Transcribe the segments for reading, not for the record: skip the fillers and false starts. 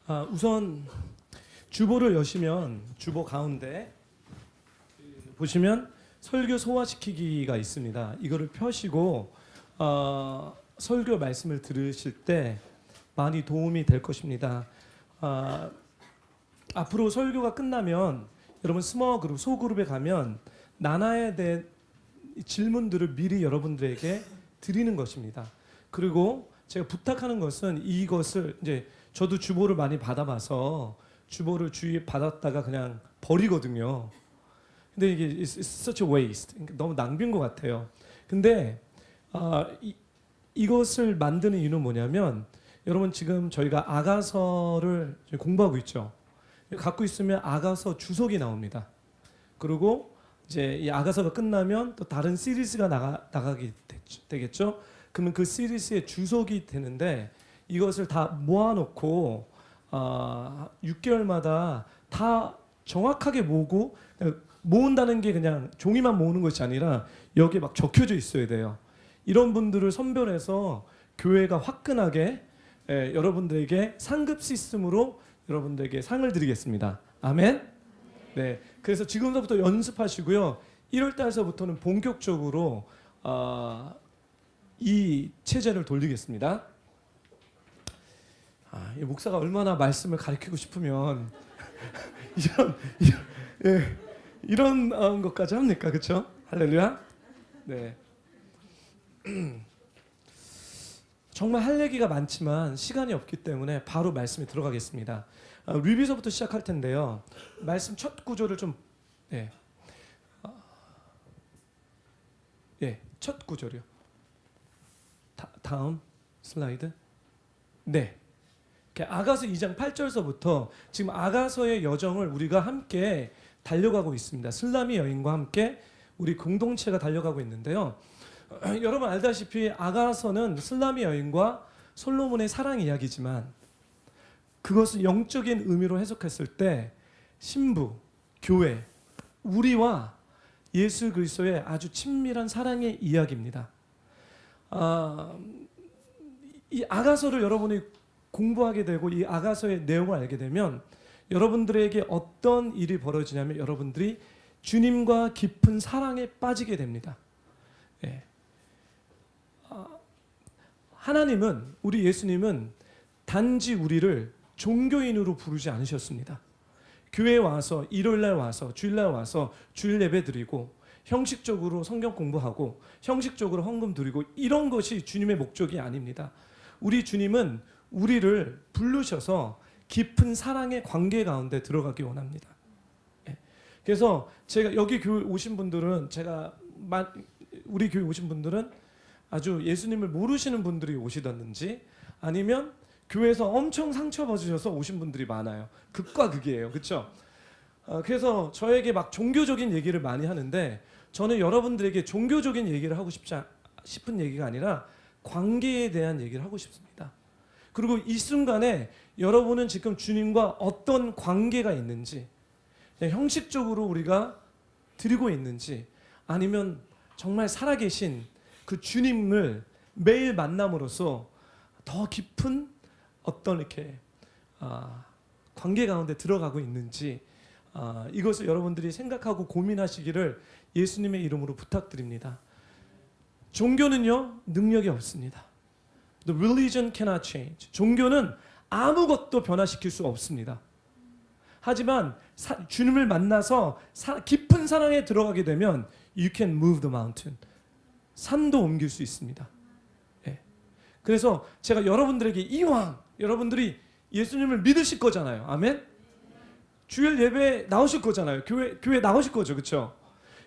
우선 주보를 여시면 주보 가운데 보시면 설교 소화시키기가 있습니다. 이거를 펴시고 설교 말씀을 들으실 때 많이 도움이 될 것입니다. 앞으로 설교가 끝나면 여러분 스몰 그룹, 소그룹에 가면 나나에 대한 질문들을 미리 여러분들에게 드리는 것입니다. 그리고 제가 부탁하는 것은 이것을 이제 저도 주보를 많이 받아봐서 주보를 주위 받았다가 그냥 버리거든요. 근데 이게 it's such a waste. 너무 낭비인 것 같아요. 근데 이것을 만드는 이유는 뭐냐면 여러분 지금 저희가 아가서를 공부하고 있죠. 갖고 있으면 아가서 주석이 나옵니다. 그리고 이제 이 아가서가 끝나면 또 다른 시리즈가 나가게 되겠죠. 그러면 그 시리즈의 주석이 되는데 이것을 다 모아놓고 6개월마다 다 정확하게 모으고 모은다는 게 그냥 종이만 모으는 것이 아니라 여기에 막 적혀져 있어야 돼요. 이런 분들을 선별해서 교회가 화끈하게 여러분들에게 상급 시스템으로 여러분들에게 상을 드리겠습니다. 아멘. 네. 그래서 지금부터 연습하시고요. 1월 달서부터는 본격적으로 이 체제를 돌리겠습니다. 이 목사가 얼마나 말씀을 가르치고 싶으면 이런 것까지 합니까? 그렇죠? 할렐루야. 네. 정말 할 얘기가 많지만 시간이 없기 때문에 바로 말씀에 들어가겠습니다. 리뷰서부터 시작할 텐데요. 말씀 첫 구조를 좀 첫 구조요. 다음 슬라이드. 네. 아가서 2장 8절서부터 지금 아가서의 여정을 우리가 함께 달려가고 있습니다. 슬라미 여인과 함께 우리 공동체가 달려가고 있는데요. 여러분 알다시피 아가서는 슬라미 여인과 솔로몬의 사랑 이야기지만 그것을 영적인 의미로 해석했을 때 신부, 교회, 우리와 예수 그리스도의 아주 친밀한 사랑의 이야기입니다. 이 아가서를 여러분이 공부하게 되고 이 아가서의 내용을 알게 되면 여러분들에게 어떤 일이 벌어지냐면 여러분들이 주님과 깊은 사랑에 빠지게 됩니다. 예. 하나님은 우리 예수님은 단지 우리를 종교인으로 부르지 않으셨습니다. 교회에 와서 일요일날 와서 주일날 와서 주일 예배 드리고 형식적으로 성경 공부하고 형식적으로 헌금 드리고 이런 것이 주님의 목적이 아닙니다. 우리 주님은 우리를 부르셔서 깊은 사랑의 관계 가운데 들어가기 원합니다. 그래서 제가 여기 교회 오신 분들은 우리 교회 오신 분들은 아주 예수님을 모르시는 분들이 오시던지 아니면 교회에서 엄청 상처받으셔서 오신 분들이 많아요. 극과 극이에요. 그렇죠? 그래서 저에게 막 종교적인 얘기를 많이 하는데 저는 여러분들에게 종교적인 얘기를 하고 싶은 얘기가 아니라 관계에 대한 얘기를 하고 싶습니다. 그리고 이 순간에 여러분은 지금 주님과 어떤 관계가 있는지 형식적으로 우리가 드리고 있는지 아니면 정말 살아계신 그 주님을 매일 만남으로써 더 깊은 어떤 이렇게 관계 가운데 들어가고 있는지 이것을 여러분들이 생각하고 고민하시기를 예수님의 이름으로 부탁드립니다. 종교는요 능력이 없습니다. The religion cannot change. 종교는 아무것도 변화시킬 수 없습니다. 하지만 주님을 만나서 깊은 사랑에 들어가게 되면 you can move the mountain. 산도 옮길 수 있습니다. 네. 그래서 제가 여러분들에게 이왕 여러분들이 예수님을 믿으실 거잖아요. 아멘. 주일 예배에 나오실 거잖아요. 교회 나오실 거죠. 그렇죠?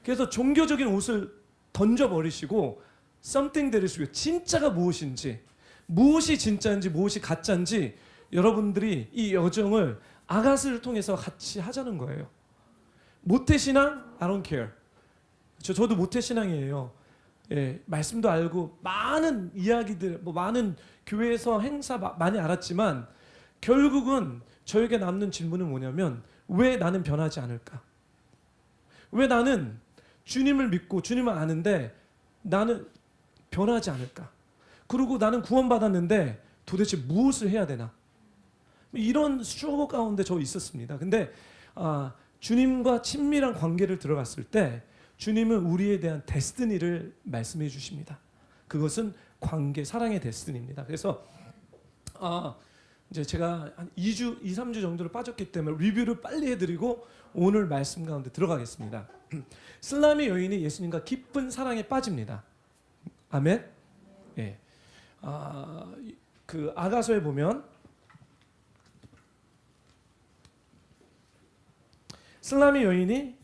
그래서 종교적인 옷을 던져버리시고 something that is real. 진짜가 무엇인지 무엇이 진짜인지 무엇이 가짜인지 여러분들이 이 여정을 아가스를 통해서 같이 하자는 거예요. 모태신앙? I don't care. 저도 모태신앙이에요. 예, 말씀도 알고 많은 이야기들, 많은 교회에서 행사 많이 알았지만 결국은 저에게 남는 질문은 뭐냐면 왜 나는 변하지 않을까? 왜 나는 주님을 믿고 주님을 아는데 나는 변하지 않을까? 그리고 나는 구원받았는데 도대체 무엇을 해야 되나? 이런 스트러글 가운데 저 있었습니다. 근데 주님과 친밀한 관계를 들어갔을 때 주님은 우리에 대한 데스티니를 말씀해 주십니다. 그것은 관계, 사랑의 데스티니입니다. 그래서 이제 제가 한 2주, 3주 정도를 빠졌기 때문에 리뷰를 빨리 해드리고 오늘 말씀 가운데 들어가겠습니다. 슬라미 여인이 예수님과 깊은 사랑에 빠집니다. 아멘. 예. 그 아가서에 보면 슬라미 여인이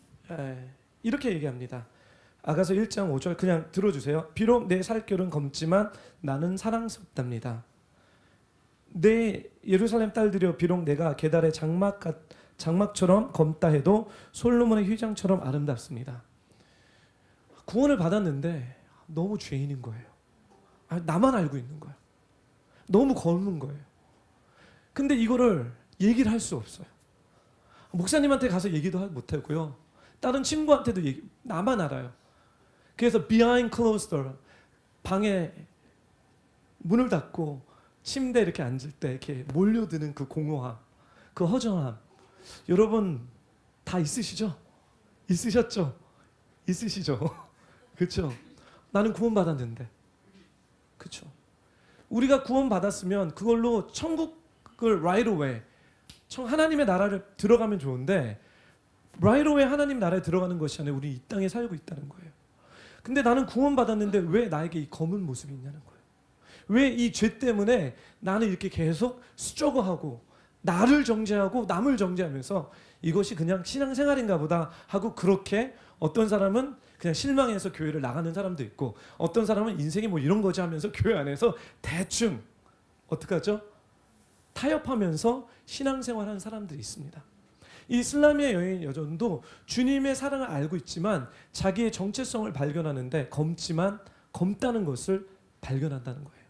이렇게 얘기합니다. 아가서 1장 5절 그냥 들어주세요. 비록 내 살결은 검지만 나는 사랑스럽답니다. 내 예루살렘 딸들이여 비록 내가 계달의 장막처럼 검다 해도 솔로몬의 휘장처럼 아름답습니다. 구원을 받았는데 너무 죄인인 거예요. 나만 알고 있는 거예요. 너무 검은 거예요. 근데 이거를 얘기를 할 수 없어요. 목사님한테 가서 얘기도 못하고요. 다른 친구한테도 나만 알아요. 그래서 behind closed door, 방에 문을 닫고 침대에 이렇게 앉을 때 이렇게 몰려드는 그 공허함, 그 허전함. 여러분 다 있으시죠? 있으셨죠? 있으시죠? 그렇죠? 나는 구원받았는데, 그렇죠? 우리가 구원받았으면 그걸로 천국을 right away, 하나님의 나라를 들어가면 좋은데 right away 하나님 나라에 들어가는 것이 아니라 우리 이 땅에 살고 있다는 거예요. 근데 나는 구원받았는데 왜 나에게 이 검은 모습이 있냐는 거예요. 왜 이 죄 때문에 나는 이렇게 계속 스트러글하고 나를 정죄하고 남을 정죄하면서 이것이 그냥 신앙생활인가 보다 하고, 그렇게 어떤 사람은 그냥 실망해서 교회를 나가는 사람도 있고, 어떤 사람은 인생이 뭐 이런 거지 하면서 교회 안에서 대충 어떡하죠? 타협하면서 신앙생활하는 사람들이 있습니다. 이 슬라미의 여인 여전도 주님의 사랑을 알고 있지만 자기의 정체성을 발견하는데 검다는 것을 발견한다는 거예요.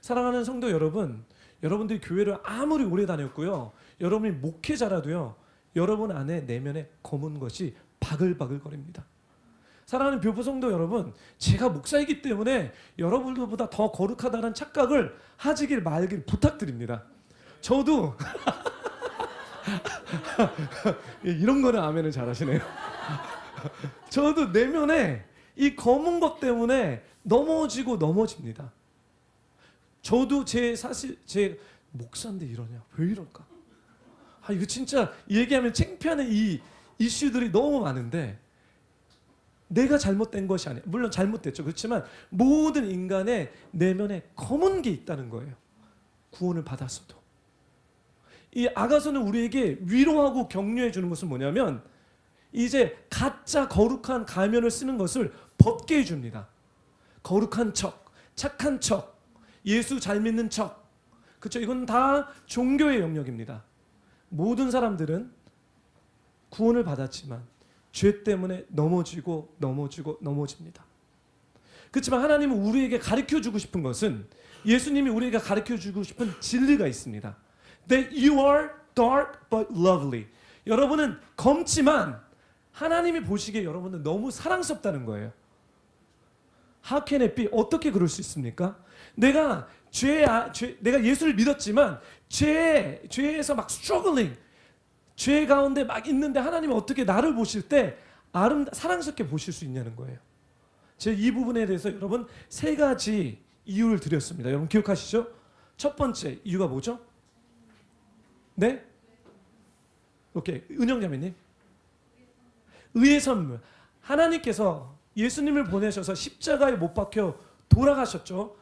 사랑하는 성도 여러분, 여러분들이 교회를 아무리 오래 다녔고요, 여러분이 목회자라도요, 여러분 안에 내면에 검은 것이 바글바글 거립니다. 사랑하는 교포 성도 여러분, 제가 목사이기 때문에 여러분들보다 더 거룩하다는 착각을 하시길 말길 부탁드립니다. 저도 이런 거는 아멘을 잘하시네요. 저도 내면에 이 검은 것 때문에 넘어집니다. 저도 사실 제 목사인데 이러냐, 왜 이럴까? 이거 진짜 얘기하면 창피하는 이 이슈들이 너무 많은데, 내가 잘못된 것이 아니에요. 물론 잘못됐죠. 그렇지만 모든 인간의 내면에 검은 게 있다는 거예요. 구원을 받았어도. 이 아가서는 우리에게 위로하고 격려해 주는 것은 뭐냐면, 이제 가짜 거룩한 가면을 쓰는 것을 벗게 해줍니다. 거룩한 척, 착한 척, 예수 잘 믿는 척, 그렇죠? 이건 다 종교의 영역입니다. 모든 사람들은 구원을 받았지만 죄 때문에 넘어집니다. 그렇지만 하나님은 우리에게 가르쳐주고 싶은 것은, 예수님이 우리에게 가르쳐주고 싶은 진리가 있습니다. That you are dark but lovely. 여러분은 검지만 하나님이 보시기에 여러분은 너무 사랑스럽다는 거예요. How can it be? 어떻게 그럴 수 있습니까? 내가 예수를 믿었지만 죄에서 막 struggling, 죄 가운데 막 있는데 하나님이 어떻게 나를 보실 때 사랑스럽게 보실 수 있냐는 거예요. 제가 이 부분에 대해서 여러분 3가지 이유를 드렸습니다. 여러분 기억하시죠? 첫 번째 이유가 뭐죠? 네? 오케이. 은영자매님. 의의 선물. 하나님께서 예수님을 보내셔서 십자가에 못 박혀 돌아가셨죠.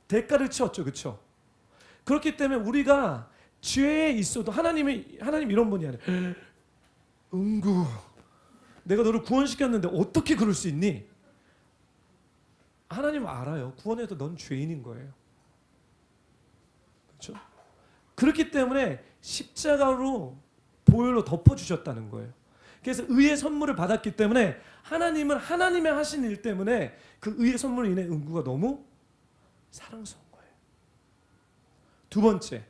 대가를 치렀죠. 그렇죠? 그렇기 때문에 우리가 죄에 있어도 하나님 이런 분이 아니에요. 은구, 내가 너를 구원시켰는데 어떻게 그럴 수 있니? 하나님 알아요. 구원해도 넌 죄인인 거예요. 그렇죠? 그렇기 때문에 십자가로 보혈로 덮어주셨다는 거예요. 그래서 의의 선물을 받았기 때문에 하나님은 하나님의 하신 일 때문에 그 의의 선물로 인해 은구가 너무 사랑스러운 거예요. 두 번째,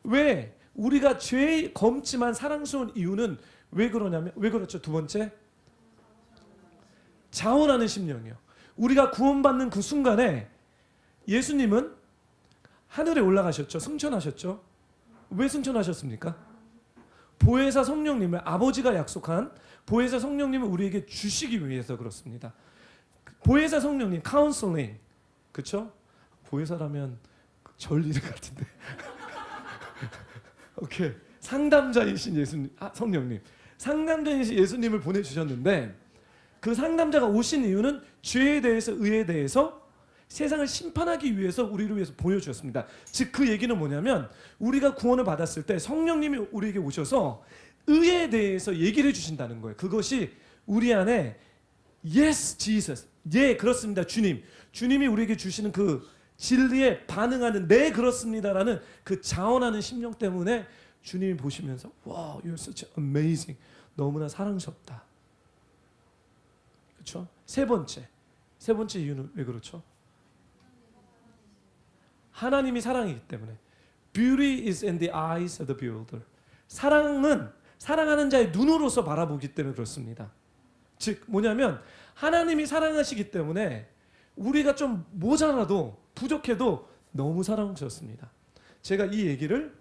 왜 우리가 죄 검지만 사랑스러운 이유는 왜 그렇죠? 두 번째, 자원하는 심령이요. 우리가 구원받는 그 순간에 예수님은 하늘에 올라가셨죠. 승천하셨죠. 왜 승천하셨습니까? 보혜사 성령님을 아버지가 약속한 보혜사 성령님을 우리에게 주시기 위해서 그렇습니다. 보혜사 성령님, 카운슬링, 그렇죠? 보혜사라면 절 이름 같은데. 오케이, 상담자이신 예수님, 성령님, 상담자이신 예수님을 보내주셨는데 그 상담자가 오신 이유는 죄에 대해서, 의에 대해서 세상을 심판하기 위해서 우리를 위해서 보여주었습니다. 즉 그 얘기는 뭐냐면 우리가 구원을 받았을 때 성령님이 우리에게 오셔서 의에 대해서 얘기를 해주신다는 거예요. 그것이 우리 안에 Yes, Jesus. 예, 그렇습니다. 주님. 주님이 우리에게 주시는 그 진리에 반응하는 네, 그렇습니다라는 그 자원하는 심령 때문에 주님이 보시면서 Wow, you're such amazing. 너무나 사랑스럽다. 그렇죠? 세 번째 이유는 왜 그렇죠? 하나님이 사랑이기 때문에. Beauty is in the eyes of the beholder. 사랑은 사랑하는 자의 눈으로서 바라보기 때문에 그렇습니다. 즉 뭐냐면 하나님이 사랑하시기 때문에 우리가 좀 모자라도 부족해도 너무 사랑스럽습니다. 제가 이 얘기를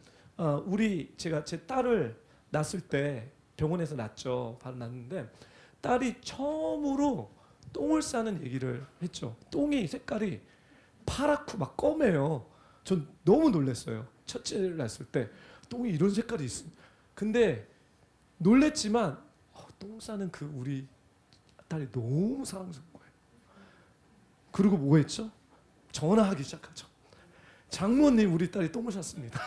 제가 제 딸을 낳았을 때 병원에서 낳았죠. 바로 낳았는데 딸이 처음으로 똥을 싸는 얘기를 했죠. 똥이 색깔이 파랗고 막 검해요. 전 너무 놀랐어요. 첫째를 낳았을 때 똥이 이런 색깔이 있어. 근데 놀랬지만 똥 싸는 그 우리 딸이 너무 사랑스러운 거예요. 그리고 뭐 했죠? 전화하기 시작하죠. 장모님, 우리 딸이 똥을 쌌습니다.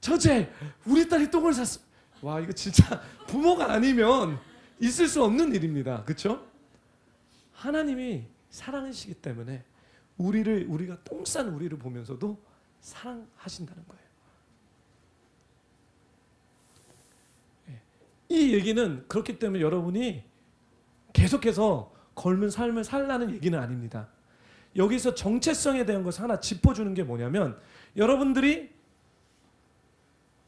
첫째, 우리 딸이 똥을 쌌어. 와, 이거 진짜 부모가 아니면 있을 수 없는 일입니다. 그렇죠? 하나님이 사랑하시기 때문에 우리가 똥 싼 우리를 보면서도 사랑하신다는 거예요. 이 얘기는 그렇기 때문에 여러분이 계속해서 젊은 삶을 살라는 얘기는 아닙니다. 여기서 정체성에 대한 것을 하나 짚어주는 게 뭐냐면 여러분들이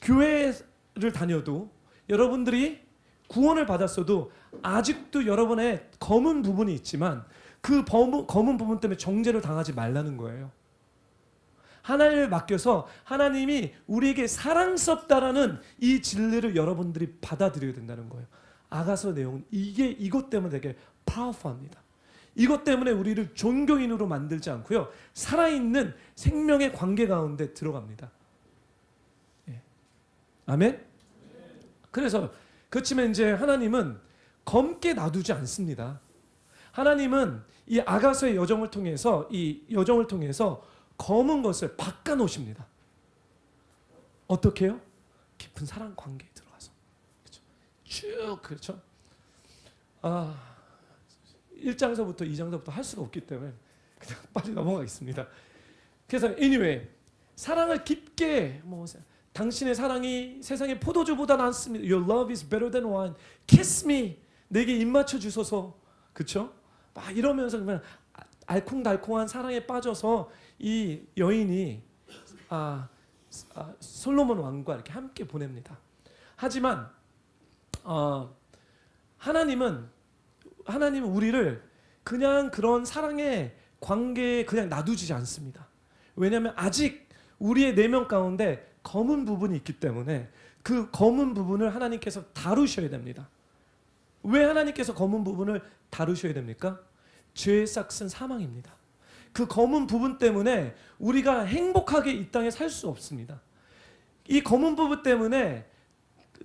교회를 다녀도 여러분들이 구원을 받았어도 아직도 여러분의 검은 부분이 있지만 그 검은 부분 때문에 정죄를 당하지 말라는 거예요. 하나님을 맡겨서 하나님이 우리에게 사랑스럽다라는 이 진리를 여러분들이 받아들여야 된다는 거예요. 아가서 내용은 이것 때문에 되게 파워풀합니다. 이것 때문에 우리를 종교인으로 만들지 않고요. 살아있는 생명의 관계 가운데 들어갑니다. 예. 아멘? 그래서 그렇지만 이제 하나님은 검게 놔두지 않습니다. 하나님은 이 아가서의 여정을 통해서 검은 것을 바꿔 놓으십니다. 어떻게 해요? 깊은 사랑 관계에 들어가서. 그렇죠? 쭉 그렇죠? 1장서부터 2장서부터 할 수가 없기 때문에 그냥 빨리 넘어가겠습니다. 그래서 anyway, 사랑을 깊게 당신의 사랑이 세상의 포도주보다 낫습니다. Your love is better than wine. Kiss me. 내게 입 맞춰 주소서. 그렇죠? 막 이러면서 그냥 알콩달콩한 사랑에 빠져서 이 여인이 솔로몬 왕과 이렇게 함께 보냅니다. 하지만 하나님은 우리를 그냥 그런 사랑의 관계에 그냥 놔두지 않습니다. 왜냐하면 아직 우리의 내면 가운데 검은 부분이 있기 때문에 그 검은 부분을 하나님께서 다루셔야 됩니다. 왜 하나님께서 검은 부분을 다루셔야 됩니까? 죄의 싹은 사망입니다. 그 검은 부분 때문에 우리가 행복하게 이 땅에 살 수 없습니다. 이 검은 부분 때문에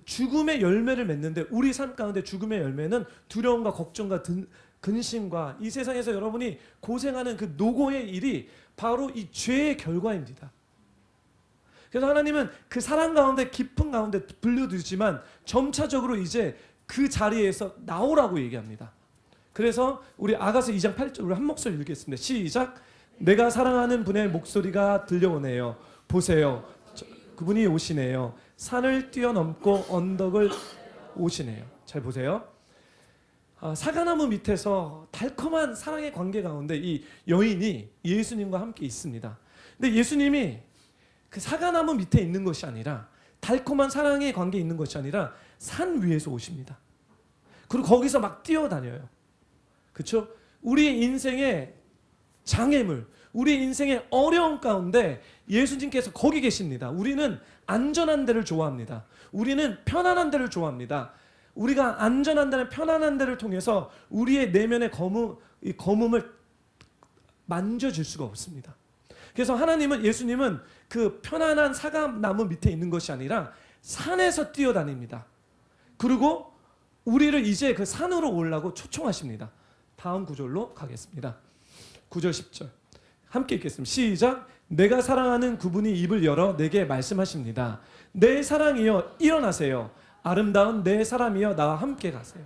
죽음의 열매를 맺는데 우리 삶 가운데 죽음의 열매는 두려움과 걱정과 근심과 이 세상에서 여러분이 고생하는 그 노고의 일이 바로 이 죄의 결과입니다. 그래서 하나님은 그 사랑 가운데 깊은 가운데 불려두지만 점차적으로 이제 그 자리에서 나오라고 얘기합니다. 그래서 우리 아가서 2장 8절 우리 한 목소리 읽겠습니다. 시작. 내가 사랑하는 분의 목소리가 들려오네요. 보세요. 그분이 오시네요. 산을 뛰어넘고 언덕을 오시네요. 잘 보세요. 사과나무 밑에서 달콤한 사랑의 관계 가운데 이 여인이 예수님과 함께 있습니다. 근데 예수님이 그 사과나무 밑에 있는 것이 아니라 달콤한 사랑의 관계에 있는 것이 아니라 산 위에서 오십니다. 그리고 거기서 막 뛰어다녀요. 그렇죠? 우리의 인생의 장애물, 우리 인생의 어려움 가운데 예수님께서 거기 계십니다. 우리는 안전한 데를 좋아합니다. 우리는 편안한 데를 좋아합니다. 우리가 안전한 데는 편안한 데를 통해서 우리의 내면의 이 검음을 만져줄 수가 없습니다. 그래서 하나님은, 예수님은 그 편안한 사과나무 밑에 있는 것이 아니라 산에서 뛰어다닙니다. 그리고 우리를 이제 그 산으로 오르라고 초청하십니다. 다음 구절로 가겠습니다. 9절 10절 함께 읽겠습니다. 시작. 내가 사랑하는 그분이 입을 열어 내게 말씀하십니다. 내 사랑이여 일어나세요. 아름다운 내 사람이여 나와 함께 가세요.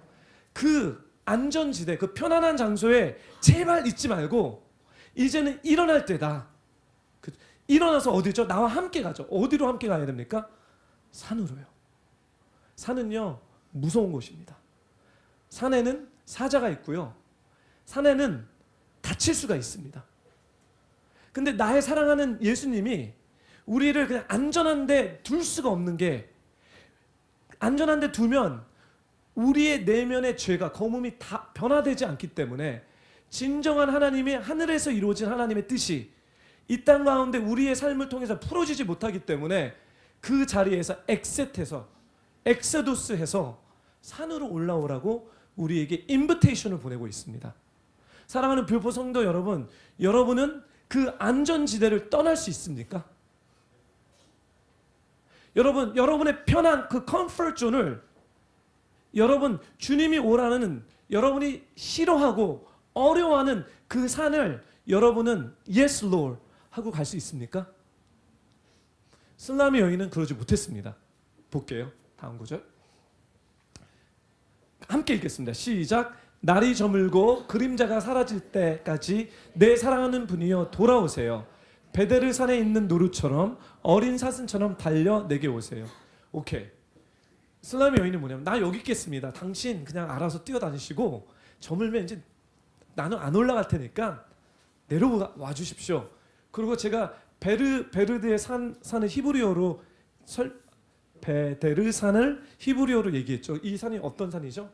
그 안전지대, 그 편안한 장소에 제발 있지 말고 이제는 일어날 때다. 일어나서 어디죠? 나와 함께 가죠. 어디로 함께 가야 됩니까? 산으로요. 산은요 무서운 곳입니다. 산에는 사자가 있고요. 산에는 다칠 수가 있습니다. 근데 나의 사랑하는 예수님이 우리를 그냥 안전한 데 둘 수가 없는 게, 안전한 데 두면 우리의 내면의 죄가, 검음이 다 변화되지 않기 때문에 진정한 하나님이, 하늘에서 이루어진 하나님의 뜻이 이 땅 가운데 우리의 삶을 통해서 풀어지지 못하기 때문에 그 자리에서 엑소도스해서 산으로 올라오라고 우리에게 인비테이션을 보내고 있습니다. 사랑하는 뷰포 성도 여러분, 여러분은 그 안전지대를 떠날 수 있습니까? 여러분의 편한 그 컴포트 존을, 여러분 주님이 오라는, 여러분이 싫어하고 어려워하는 그 산을 여러분은 Yes Lord 하고 갈 수 있습니까? 슬라미 여인은 그러지 못했습니다. 볼게요. 다음 구절 함께 읽겠습니다. 시작. 날이 저물고 그림자가 사라질 때까지 내 사랑하는 분이여 돌아오세요. 베데르 산에 있는 노루처럼 어린 사슴처럼 달려 내게 오세요. 오케이. 슬라미 여인은 뭐냐면, 나 여기 있겠습니다. 당신 그냥 알아서 뛰어다니시고 저물면 이제 나는 안 올라갈 테니까 내려와 주십시오. 그리고 제가 베르드의 산을 히브리어로 베데르 산을 히브리어로 얘기했죠. 이 산이 어떤 산이죠?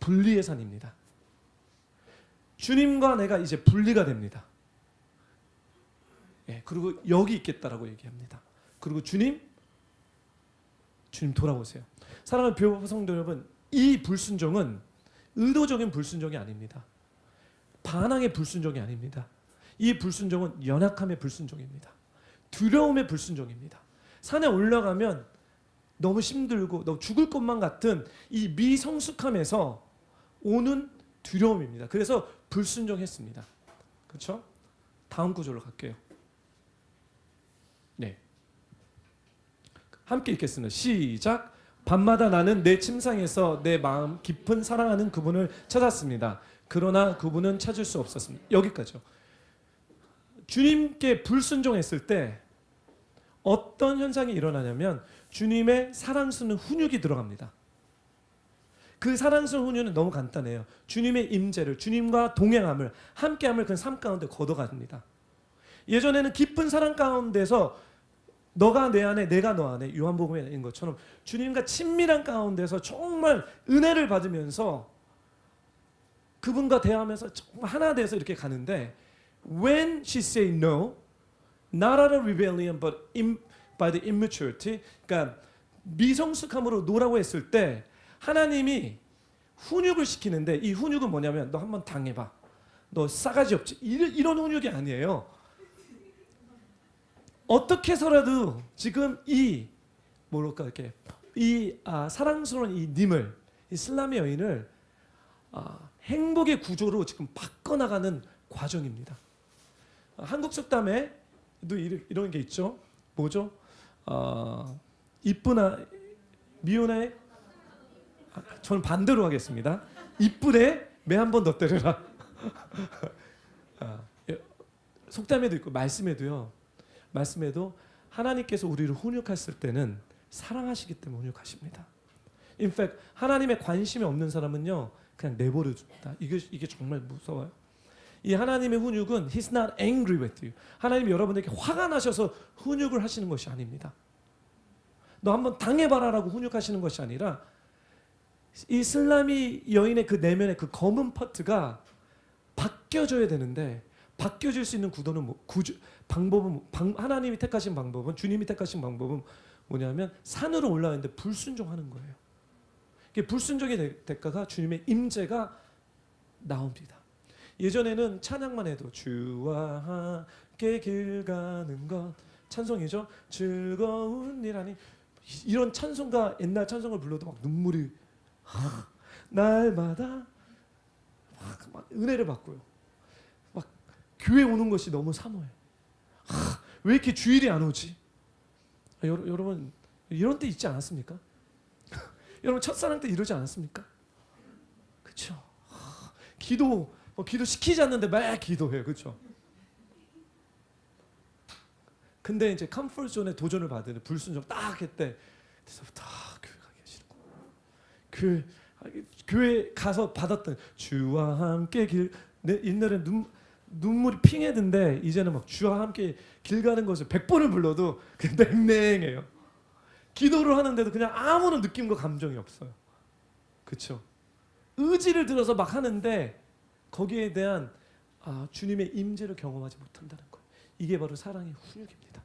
분리의 산입니다. 주님과 내가 이제 분리가 됩니다. 예, 그리고 여기 있겠다라고 얘기합니다. 그리고 주님 돌아오세요. 사랑하는 뷰포 성도 여러분, 이 불순종은 의도적인 불순종이 아닙니다. 반항의 불순종이 아닙니다. 이 불순종은 연약함의 불순종입니다. 두려움의 불순종입니다. 산에 올라가면 너무 힘들고 너무 죽을 것만 같은 이 미성숙함에서 오는 두려움입니다. 그래서 불순종했습니다. 그렇죠? 다음 구절로 갈게요. 네, 함께 읽겠습니다. 시작. 밤마다 나는 내 침상에서 내 마음 깊은 사랑하는 그분을 찾았습니다. 그러나 그분은 찾을 수 없었습니다. 여기까지요. 주님께 불순종했을 때 어떤 현상이 일어나냐면 주님의 사랑스러운 훈육이 들어갑니다. 그 사랑스러운 훈육은 너무 간단해요. 주님의 임재를, 주님과 동행함을, 함께함을 그 삶 가운데 걷어갑니다. 예전에는 깊은 사랑 가운데서 너가 내 안에 내가 너 안에, 요한복음에 있는 것처럼 주님과 친밀한 가운데서 정말 은혜를 받으면서 그분과 대화하면서 정말 하나 돼서 이렇게 가는데, when she say no, not out of rebellion but by the immaturity, 그러니까 미성숙함으로 노라고 했을 때 하나님이 훈육을 시키는데, 이 훈육은 뭐냐면 너 한번 당해봐, 너 싸가지 없지, 이런 훈육이 아니에요. 어떻게 해서라도 지금 이 뭐랄까 이렇게 이 사랑스러운 이 님을, 이 슬라미 여인을 행복의 구조로 지금 바꿔나가는 과정입니다. 한국 속담에도 이런 게 있죠. 뭐죠? 이쁘나 미우나에, 저는 반대로 하겠습니다. 이쁘대 매 한 번 더 때려라. 속담에도 있고 말씀에도요. 말씀에도 하나님께서 우리를 훈육했을 때는 사랑하시기 때문에 훈육하십니다. In fact, 하나님의 관심이 없는 사람은요 그냥 내버려 줍니다. 이게 정말 무서워요. 이 하나님의 훈육은 He's not angry with you. 하나님이 여러분에게 화가 나셔서 훈육을 하시는 것이 아닙니다. 너 한번 당해봐라라고 훈육하시는 것이 아니라, 이 슬라미 여인의 그 내면의 그 검은 파트가 바뀌어져야 되는데 바뀌어질 수 있는 구도는 하나님이 택하신 방법은, 주님이 택하신 방법은 뭐냐면 산으로 올라가는데 불순종하는 거예요. 이게 불순종의 대가가 주님의 임재가 나옵니다. 예전에는 찬양만 해도 주와 함께 길 가는 것 찬송이죠. 즐거운 일 아니, 이런 찬송가, 옛날 찬송을 불러도 막 눈물이 날마다 막 은혜를 받고요. 막 교회 오는 것이 너무 사모해. 왜 이렇게 주일이 안 오지? 여러분 이런 때 있지 않았습니까? 여러분 첫사랑 때 이러지 않았습니까? 그렇죠. 기도 시키지 않는데 막 기도해요. 그렇죠? 근데 이제 컴포트 존에 도전을 받으는 불순종 딱 했대. 그래서부터 교회 가기 싫고, 교회 가서 받았던 주와 함께 길, 옛날에 눈물이 핑해든데 이제는 막 주와 함께 길 가는 것을 100번을 불러도 냉랭해요. 기도를 하는데도 그냥 아무런 느낌과 감정이 없어요. 그렇죠? 의지를 들어서 막 하는데 거기에 대한 주님의 임재를 경험하지 못한다는 거예요. 이게 바로 사랑의 훈육입니다.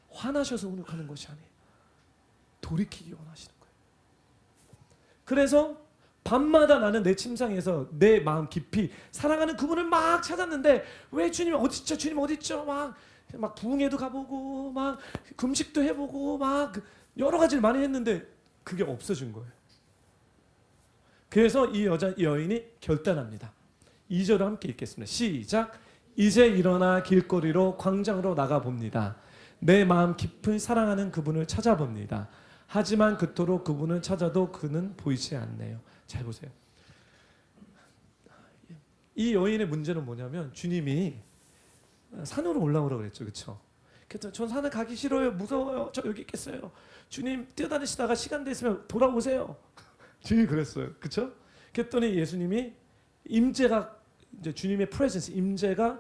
화나셔서 훈육하는 것이 아니에요. 돌이키기 원하시는 거예요. 그래서 밤마다 나는 내 침상에서 내 마음 깊이 사랑하는 그분을 막 찾았는데 왜 주님 어딨죠? 주님 어딨죠? 막 부흥회도 가보고 막 금식도 해보고 막 여러 가지를 많이 했는데 그게 없어진 거예요. 그래서 이 여인이 결단합니다. 2절을 함께 읽겠습니다. 시작. 이제 일어나 길거리로 광장으로 나가봅니다. 내 마음 깊이 사랑하는 그분을 찾아봅니다. 하지만 그토록 그분을 찾아도 그는 보이지 않네요. 잘 보세요. 이 여인의 문제는 뭐냐면 주님이 산으로 올라오라고 그랬죠. 그렇죠? 그래서 전 산에 가기 싫어요. 무서워요. 저 여기 있겠어요. 주님 뛰어다니시다가 시간 됐으면 돌아오세요. 주님이 그랬어요. 그렇죠? 그랬더니 예수님이 임재가 이제 주님의 프레젠스 임재가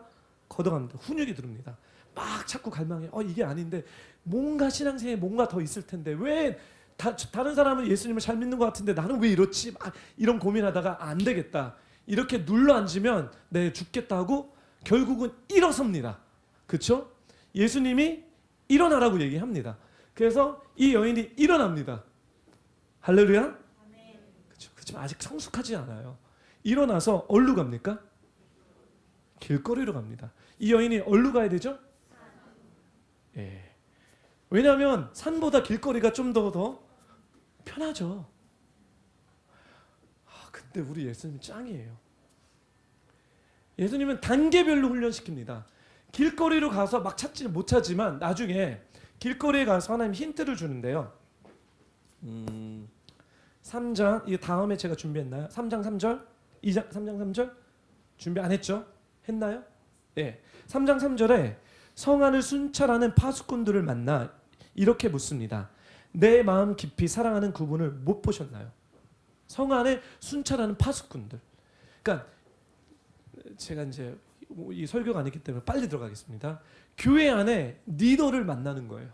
걷어갑니다. 훈육이 들어옵니다. 막 자꾸 갈망해. 이게 아닌데 뭔가 신앙생에 뭔가 더 있을 텐데 왜 다른 사람은 예수님을 잘 믿는 것 같은데 나는 왜 이렇지? 막 이런 고민하다가 안 되겠다. 이렇게 눌러 앉으면 내 죽겠다 하고 결국은 일어섭니다. 그렇죠? 예수님이 일어나라고 얘기합니다. 그래서 이 여인이 일어납니다. 할렐루야? 그렇죠. 그렇지만 아직 성숙하지 않아요. 일어나서 어디로 갑니까? 길거리로 갑니다. 이 여인이 어디로 가야 되죠? 예. 왜냐하면 산보다 길거리가 좀 더 편하죠. 근데 우리 예수님 짱이에요. 예수님은 단계별로 훈련시킵니다. 길거리로 가서 막 찾지 못 찾지만 나중에 길거리에 가서 하나님 힌트를 주는데요. 3장 이게 다음에 제가 준비했나요? 3장 3절? 3장 3절? 준비 안 했죠? 했나요? 네. 3장 3절에 성안을 순찰하는 파수꾼들을 만나 이렇게 묻습니다. 내 마음 깊이 사랑하는 그분을 못 보셨나요? 성안에 순찰하는 파수꾼들. 그러니까 제가 이제 이 설교가 아니기 때문에 빨리 들어가겠습니다. 교회 안에 리더를 만나는 거예요.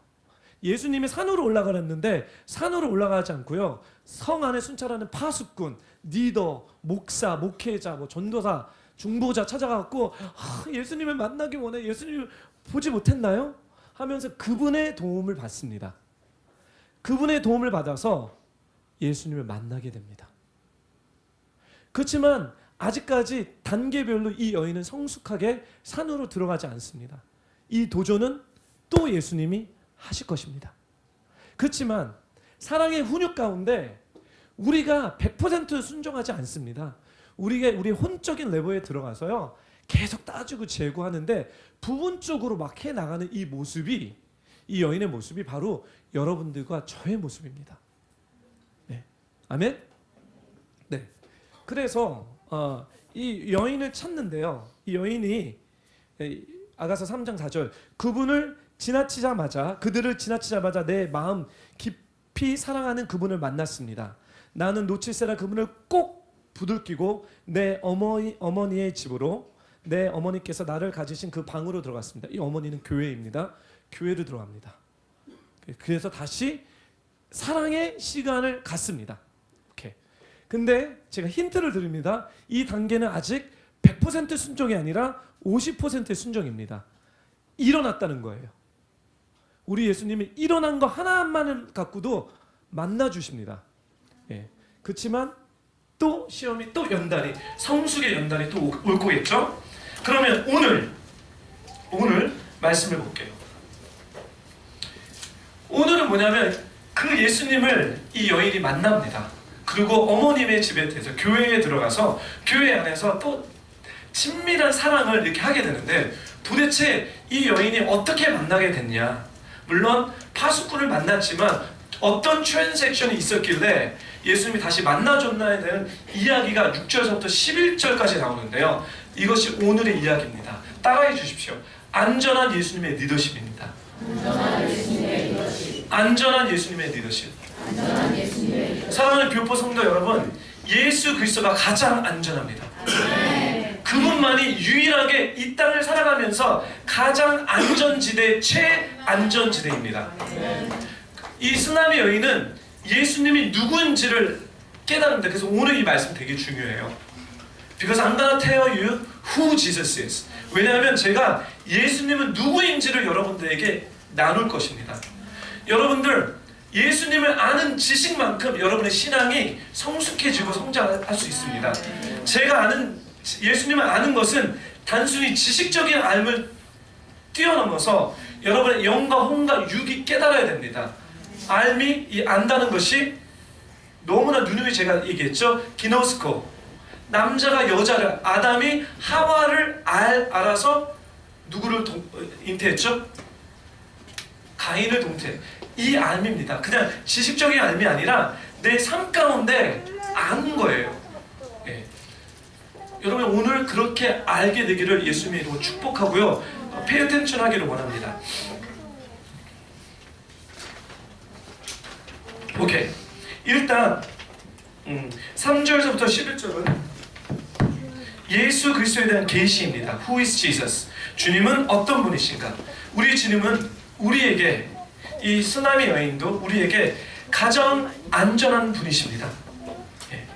예수님이 산으로 올라가랬는데 산으로 올라가지 않고요. 성 안에 순찰하는 파수꾼, 리더, 목사, 목회자, 전도사, 중보자 찾아가고 예수님을 만나기 원해. 예수님을 보지 못했나요? 하면서 그분의 도움을 받습니다. 그분의 도움을 받아서 예수님을 만나게 됩니다. 그렇지만 아직까지 단계별로 이 여인은 성숙하게 산으로 들어가지 않습니다. 이 도전은 또 예수님이 하실 것입니다. 그렇지만 사랑의 훈육 가운데 우리가 100% 순종하지 않습니다. 우리의 혼적인 레벨에 들어가서요. 계속 따지고 재고하는데 부분적으로 막 해나가는 이 모습이 이 여인의 모습이 바로 여러분들과 저의 모습입니다. 네. 아멘? 네. 그래서 이 여인을 찾는데요. 이 여인이 아가서 3장 4절 그들을 지나치자마자 내 마음 깊이 사랑하는 그분을 만났습니다. 나는 놓칠세라 그분을 꼭 부들끼고 내 어머니의 집으로 내 어머니께서 나를 가지신 그 방으로 들어갔습니다. 이 어머니는 교회입니다. 교회로 들어갑니다. 그래서 다시 사랑의 시간을 갖습니다. 오케이. 근데 제가 힌트를 드립니다. 이 단계는 아직 100% 순종이 아니라 50%의 순종입니다. 일어났다는 거예요. 우리 예수님이 일어난 거 하나만을 갖고도 만나주십니다. 예. 그렇지만 또 시험이 또 연달이, 성숙의 연달이 또 올 거겠죠? 그러면 오늘 말씀을 볼게요. 오늘은 뭐냐면 그 예수님을 이 여인이 만납니다. 그리고 어머님의 집에 대해서 교회에 들어가서 교회 안에서 또 친밀한 사랑을 이렇게 하게 되는데, 도대체 이 여인이 어떻게 만나게 됐냐? 물론 파수꾼을 만났지만 어떤 트랜잭션이 있었길래 예수님이 다시 만나줬나에 대한 이야기가 6절부터 11절까지 나오는데요. 이것이 오늘의 이야기입니다. 따라해 주십시오. 안전한 예수님의 리더십입니다. 안전한 예수님의 리더십. 사랑하는 교포 성도 여러분, 예수 그리스도가 가장 안전합니다. 그분만이 유일하게 이 땅을 살아가면서 가장 안전지대, 최안전지대입니다. 이 쓰나미 여인은 예수님이 누구인지를 깨달은데, 그래서 오늘 이 말씀 되게 중요해요. Because I'm gonna tell you who Jesus is. 왜냐하면 제가 예수님은 누구인지를 여러분들에게 나눌 것입니다. 여러분들, 예수님을 아는 지식만큼 여러분의 신앙이 성숙해지고 성장할 수 있습니다. 제가 아는 예수님을 아는 것은 단순히 지식적인 알을 뛰어넘어서 여러분의 영과 혼과 육이 깨달아야 됩니다. 알미, 이 안다는 것이 너무나 누누이 제가 얘기했죠. 기노스코, 남자가 여자를, 아담이 하와를 알아서 누구를 잉태했죠? 가인을 동태. 이 알미입니다. 그냥 지식적인 알미 아니라 내 삶 가운데 아는 거예요. 예. 여러분, 오늘 그렇게 알게 되기를 예수님의 이름으로 축복하고요. pay attention 하기를 원합니다. 오케이. 일단 3절에서부터 11절은 예수 그리스도에 대한 계시입니다. Who is Jesus? 주님은 어떤 분이신가? 우리 주님은 우리에게, 이 쓰나미 여인도 우리에게 가장 안전한 분이십니다. 예.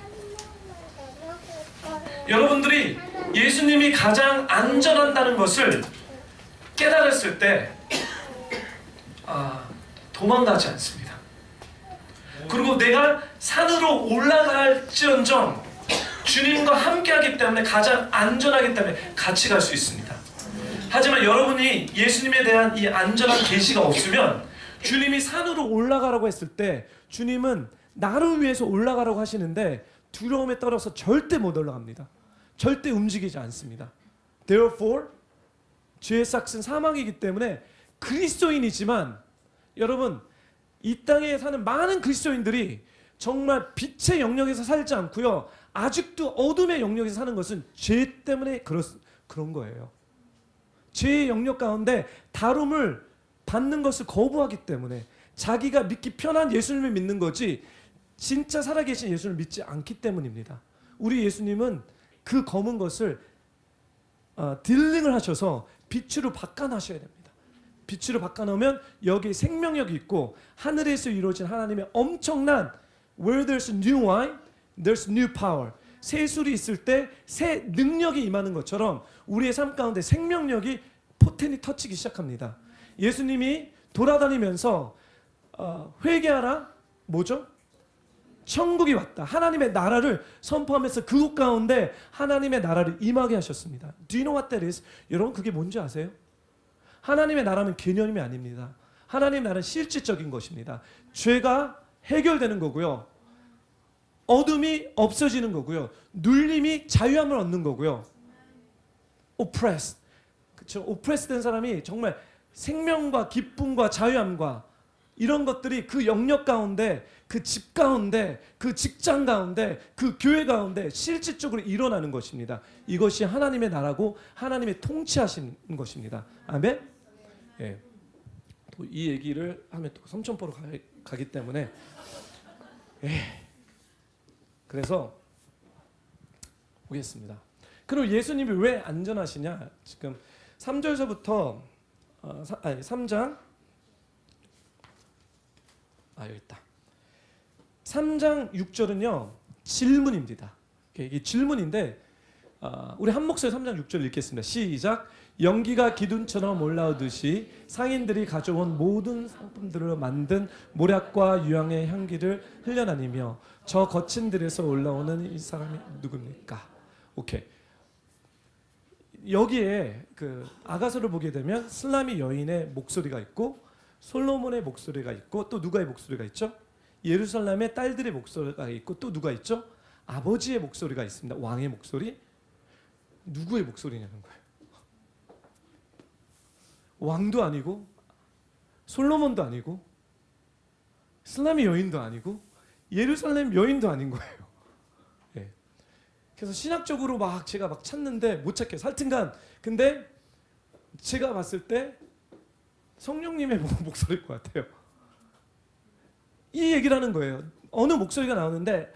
여러분들이 예수님이 가장 안전한다는 것을 깨달았을 때 도망가지 않습니다. 그리고 내가 산으로 올라갈지언정 주님과 함께하기 때문에 가장 안전하기 때문에 같이 갈 수 있습니다. 하지만 여러분이 예수님에 대한 이 안전한 계시가 없으면, 주님이 산으로 올라가라고 했을 때 주님은 나를 위해서 올라가라고 하시는데 두려움에 떨어서 절대 못 올라갑니다. 절대 움직이지 않습니다. Therefore, 죄의 삭은 사망이기 때문에 그리스도인이지만, 여러분, 이 땅에 사는 많은 그리스도인들이 정말 빛의 영역에서 살지 않고요, 아직도 어둠의 영역에서 사는 것은 죄 때문에 그런 거예요. 죄의 영역 가운데 다룸을 받는 것을 거부하기 때문에 자기가 믿기 편한 예수님을 믿는 거지 진짜 살아계신 예수님을 믿지 않기 때문입니다. 우리 예수님은 그 검은 것을 딜링을 하셔서 빛으로 바꿔놔셔야 됩니다. 빛으로 바꿔놓으면 여기에 생명력이 있고 하늘에서 이루어진 하나님의 엄청난 Where there's new wine, there's new power. 새 술이 있을 때 새 능력이 임하는 것처럼 우리의 삶 가운데 생명력이 포텐이 터치기 시작합니다. 예수님이 돌아다니면서 회개하라, 뭐죠? 천국이 왔다. 하나님의 나라를 선포하면서 그곳 가운데 하나님의 나라를 임하게 하셨습니다. Do you know what that is? 여러분, 그게 뭔지 아세요? 하나님의 나라는 개념이 아닙니다. 하나님의 나라는 실질적인 것입니다. 죄가 해결되는 거고요. 어둠이 없어지는 거고요. 눌림이 자유함을 얻는 거고요. oppressed. 그렇죠? oppressed 된 사람이 정말 생명과 기쁨과 자유함과 이런 것들이 그 영역 가운데, 그 집 가운데, 그 직장 가운데, 그 교회 가운데 실질적으로 일어나는 것입니다. 이것이 하나님의 나라고 하나님의 통치하시는 것입니다. 아멘? 예. 또 이 얘기를 하면 또 삼천포로 가기 때문에 그래서 보겠습니다. 그럼 예수님이 왜 안전하시냐? 지금 3절서부터 3장 여기 있다. 3장 6절은요 질문입니다. 이게 질문인데 우리 한 목소리 3장 6절 읽겠습니다. 시작. 연기가 기둥처럼 올라오듯이 상인들이 가져온 모든 상품들을 만든 모략과 유향의 향기를 흘려다니며 저 거친 들에서 올라오는 이 사람이 누굽니까? 오케이. 여기에 그 아가서를 보게 되면 슬라미 여인의 목소리가 있고 솔로몬의 목소리가 있고 또 누가의 목소리가 있죠? 예루살렘의 딸들의 목소리가 있고 또 누가 있죠? 아버지의 목소리가 있습니다. 왕의 목소리. 누구의 목소리냐는 거예요. 왕도 아니고 솔로몬도 아니고 슬라미 여인도 아니고 예루살렘 여인도 아닌 거예요. 예. 그래서 신학적으로 제가 막 찾는데 못 찾겠어요. 하여튼간 근데 제가 봤을 때 성령님의 목소리일 것 같아요. 이 얘기를 하는 거예요. 어느 목소리가 나오는데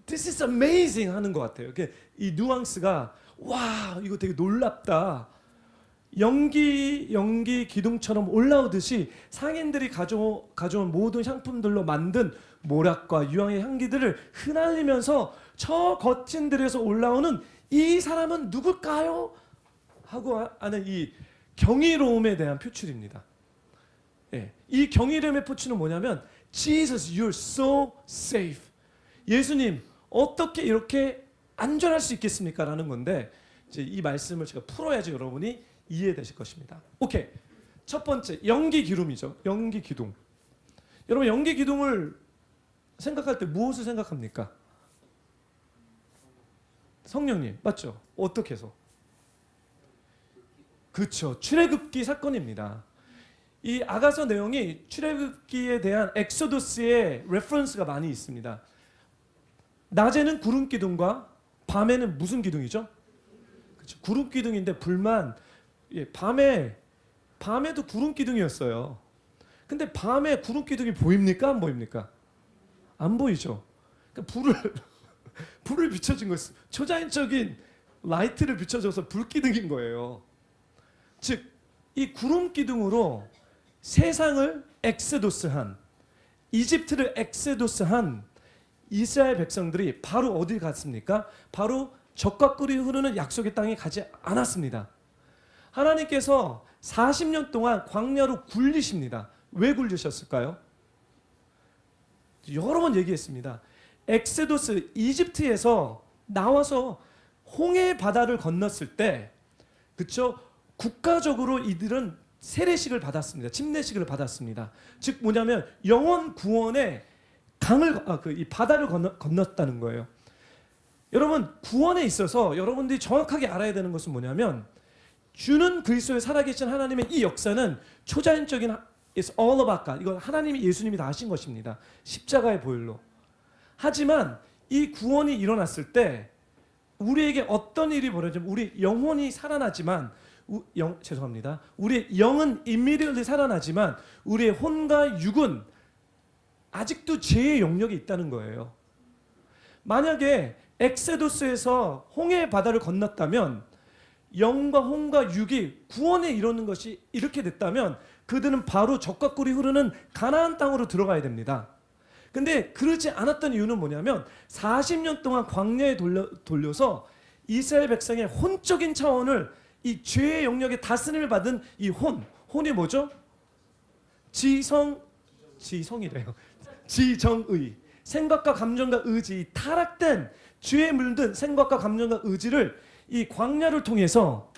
This is amazing 하는 것 같아요. 이 뉘앙스가 와 이거 되게 놀랍다. 연기 기둥처럼 올라오듯이 상인들이 가져온 모든 향품들로 만든 모략과 유향의 향기들을 흩날리면서 저 거친 들에서 올라오는 이 사람은 누굴까요? 하고 하는 이 경이로움에 대한 표출입니다. 예, 이 경이로움의 표출은 뭐냐면 Jesus, you're so safe. 예수님 어떻게 이렇게 안전할 수 있겠습니까? 라는 건데 이제 이 말씀을 제가 풀어야지 여러분이 이해되실 것입니다. 오케이. 첫 번째 연기 기둥이죠. 연기 기둥. 여러분 연기 기둥을 생각할 때 무엇을 생각합니까? 성령님 맞죠? 어떻게 해서? 그렇죠. 출애굽기 사건입니다. 이 아가서 내용이 출애굽기에 대한 엑소더스의 레퍼런스가 많이 있습니다. 낮에는 구름 기둥과 밤에는 무슨 기둥이죠? 그렇죠. 구름 기둥인데 불만 밤에도 구름 기둥이었어요. 근데 밤에 구름 기둥이 보입니까? 안 보입니까? 안 보이죠. 그러니까 불을 비춰준 거 초자연적인 라이트를 비춰줘서 불 기둥인 거예요. 즉 이 구름 기둥으로 세상을 엑소도스한 이집트를 엑소도스한 이스라엘 백성들이 바로 어디 갔습니까? 바로 적과 꿀이 흐르는 약속의 땅에 가지 않았습니다. 하나님께서 40년 동안 광야로 굴리십니다. 왜 굴리셨을까요? 여러 번 얘기했습니다. 엑소도스 이집트에서 나와서 홍해 바다를 건넜을 때 그쵸? 국가적으로 이들은 세례식을 받았습니다. 침례식을 받았습니다. 즉 뭐냐면 영원 구원의 이 바다를 건넜다는 거예요. 여러분 구원에 있어서 여러분들이 정확하게 알아야 되는 것은 뭐냐면 주는 그리스도의 살아계신 하나님의 이 역사는 초자연적인 It's all about God. 이건 하나님이 예수님이 다 하신 것입니다. 십자가의 보혈로. 하지만 이 구원이 일어났을 때 우리에게 어떤 일이 벌어지면 우리 영혼이 살아나지만 죄송합니다. 우리의 영은 immediately 살아나지만 우리의 혼과 육은 아직도 죄의 영역이 있다는 거예요. 만약에 엑소도스에서 홍해의 바다를 건넜다면 영과 혼과 육이 구원에 이르는 것이 이렇게 됐다면 그들은 바로 적과 꿀이 흐르는 가나안 땅으로 들어가야 됩니다. 근데 그러지 않았던 이유는 뭐냐면 40년 동안 광야에 돌려서 이스라엘 백성의 혼적인 차원을 이 죄의 영역에 다스림을 받은 이 혼이 뭐죠? 지성이래요. 지정의, 생각과 감정과 의지, 타락된 죄에 물든 생각과 감정과 의지를 이 광야를 통해서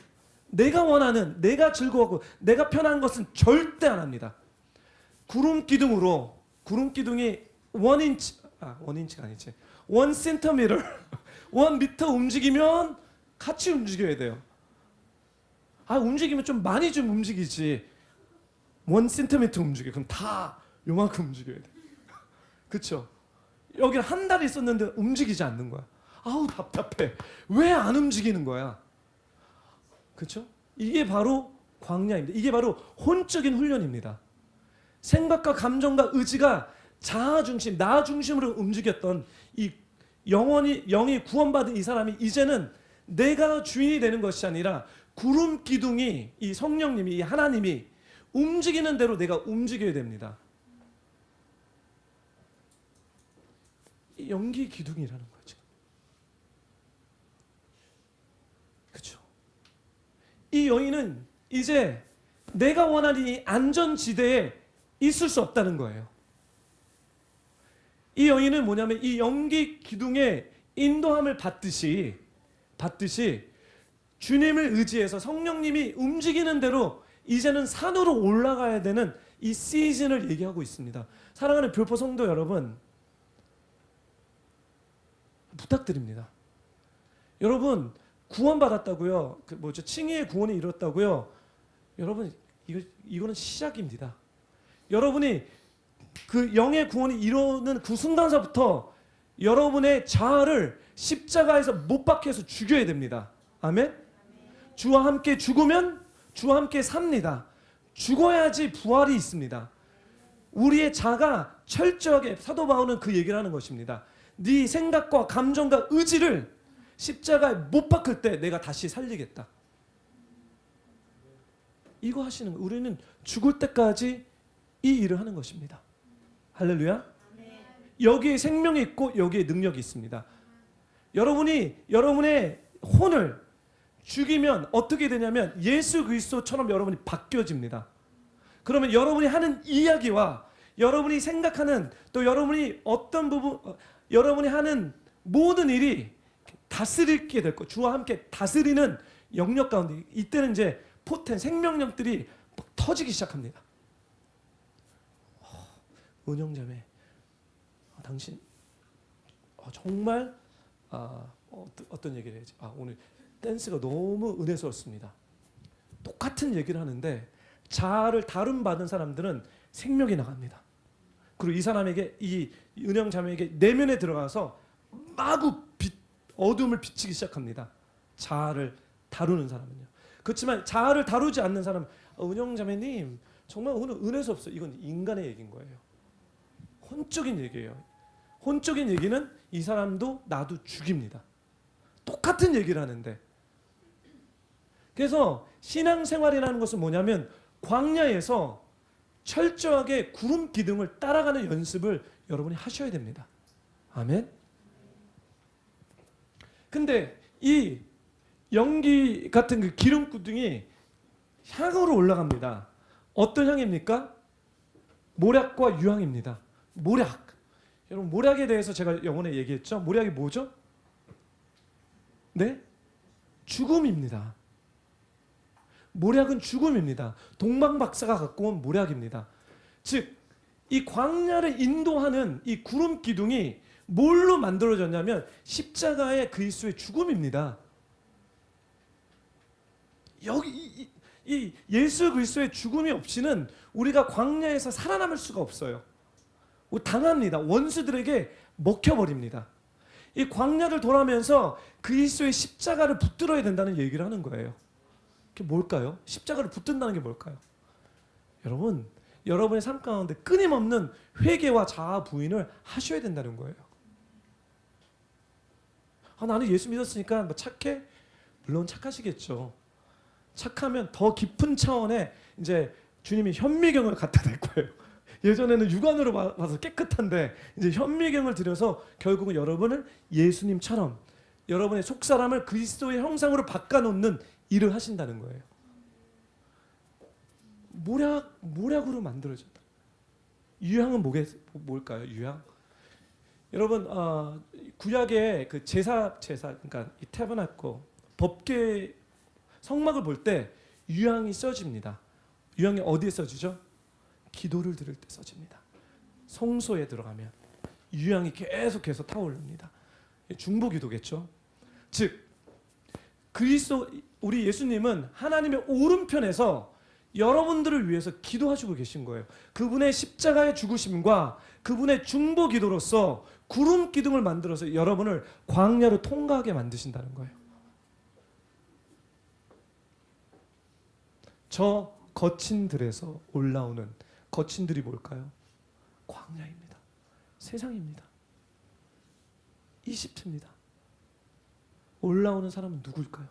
내가 원하는, 내가 즐거워하고 내가 편한 것은 절대 안 합니다. 구름 기둥이 1인치가 아니지 1cm 1m 움직이면 같이 움직여야 돼요. 움직이면 좀 많이 좀 움직이지 1cm 움직여 그럼 다 요만큼 움직여야 돼. 그쵸? 여기는 한 달 있었는데 움직이지 않는 거야. 아우 답답해. 왜 안 움직이는 거야? 그쵸? 이게 바로 광야입니다. 이게 바로 혼적인 훈련입니다. 생각과 감정과 의지가 자아 중심, 나 중심으로 움직였던 이 영이 구원받은 이 사람이 이제는 내가 주인이 되는 것이 아니라 구름 기둥이 이 성령님이 이 하나님이 움직이는 대로 내가 움직여야 됩니다. 연기 기둥이라는 거죠. 이 여인은 이제 내가 원하는 이 안전지대에 있을 수 없다는 거예요. 이 여인은 뭐냐면 이 연기 기둥의 인도함을 받듯이 주님을 의지해서 성령님이 움직이는 대로 이제는 산으로 올라가야 되는 이 시즌을 얘기하고 있습니다. 사랑하는 별포 성도 여러분, 부탁드립니다. 여러분 구원받았다고요? 칭의의 구원이 이뤘다고요? 여러분 이거는 시작입니다. 여러분이 그 영의 구원이 이루는 그 순간서부터 여러분의 자아를 십자가에서 못 박게 해서 죽여야 됩니다. 아멘? 주와 함께 죽으면 주와 함께 삽니다. 죽어야지 부활이 있습니다. 우리의 자가 철저하게, 사도 바울은 그 얘기를 하는 것입니다. 네 생각과 감정과 의지를 십자가에 못 박을 때 내가 다시 살리겠다. 이거 하시는 거. 우리는 죽을 때까지 이 일을 하는 것입니다. 할렐루야. 여기에 생명이 있고 여기에 능력이 있습니다. 여러분의 혼을 죽이면 어떻게 되냐면 예수 그리스도처럼 여러분이 바뀌어집니다. 그러면 여러분이 하는 이야기와 여러분이 생각하는, 또 여러분이 어떤 부분, 여러분이 하는 모든 일이 다스리게 될 거. 주와 함께 다스리는 영역 가운데, 이때는 이제 포텐 생명력들이 터지기 시작합니다. 은영자매, 당신 정말 어떤 얘기를 해야지? 오늘 댄스가 너무 은혜스럽습니다. 똑같은 얘기를 하는데 자아를 다룬받은 사람들은 생명이 나갑니다. 그리고 이 사람에게, 이 은영자매에게 내면에 들어가서 마구 어둠을 비치기 시작합니다. 자아를 다루는 사람은요. 그렇지만 자아를 다루지 않는 사람은 은영자매님 정말 오늘 은혜스럽어요. 이건 인간의 얘기인 거예요. 혼적인 얘기예요. 혼적인 얘기는 이 사람도 나도 죽입니다. 똑같은 얘기를 하는데, 그래서 신앙생활이라는 것은 뭐냐면 광야에서 철저하게 구름 기둥을 따라가는 연습을 여러분이 하셔야 됩니다. 아멘. 근데 이 연기 같은 그 기름 기둥이 향으로 올라갑니다. 어떤 향입니까? 모략과 유향입니다. 모략. 여러분 모략에 대해서 제가 영혼에 얘기했죠. 모략이 뭐죠? 네? 죽음입니다. 모략은 죽음입니다. 동방 박사가 갖고 온 모략입니다. 즉, 이 광야를 인도하는 이 구름 기둥이 뭘로 만들어졌냐면 십자가의 그리스도의 죽음입니다. 여기 이 예수 그리스도의 죽음이 없이는 우리가 광야에서 살아남을 수가 없어요. 당합니다. 원수들에게 먹혀버립니다. 이 광야를 돌아면서 그리스도의 십자가를 붙들어야 된다는 얘기를 하는 거예요. 그게 뭘까요? 십자가를 붙든다는 게 뭘까요? 여러분, 여러분의 삶 가운데 끊임없는 회개와 자아 부인을 하셔야 된다는 거예요. 나는 예수 믿었으니까 뭐 착해? 물론 착하시겠죠. 착하면 더 깊은 차원의 이제 주님이 현미경을 갖다 댈 거예요. 예전에는 육안으로 봐서 깨끗한데 이제 현미경을 들여서 결국은 여러분을 예수님처럼 여러분의 속사람을 그리스도의 형상으로 바꿔놓는 일을 하신다는 거예요. 모략으로 만들어졌다. 유향은 뭘까요? 유향? 여러분 구약의 그 제사 그러니까 이 태버나클 법궤 성막을 볼 때 유향이 써집니다. 유향이 어디에 써지죠? 기도를 드릴 때 써집니다. 성소에 들어가면 유향이 계속해서 타오릅니다. 중보기도겠죠. 즉 그리스도 우리 예수님은 하나님의 오른편에서 여러분들을 위해서 기도하시고 계신 거예요. 그분의 십자가의 죽으심과 그분의 중보기도로서 구름 기둥을 만들어서 여러분을 광야로 통과하게 만드신다는 거예요. 저 거친 들에서 올라오는 거친들이 뭘까요? 광야입니다. 세상입니다. 이집트입니다. 올라오는 사람은 누굴까요?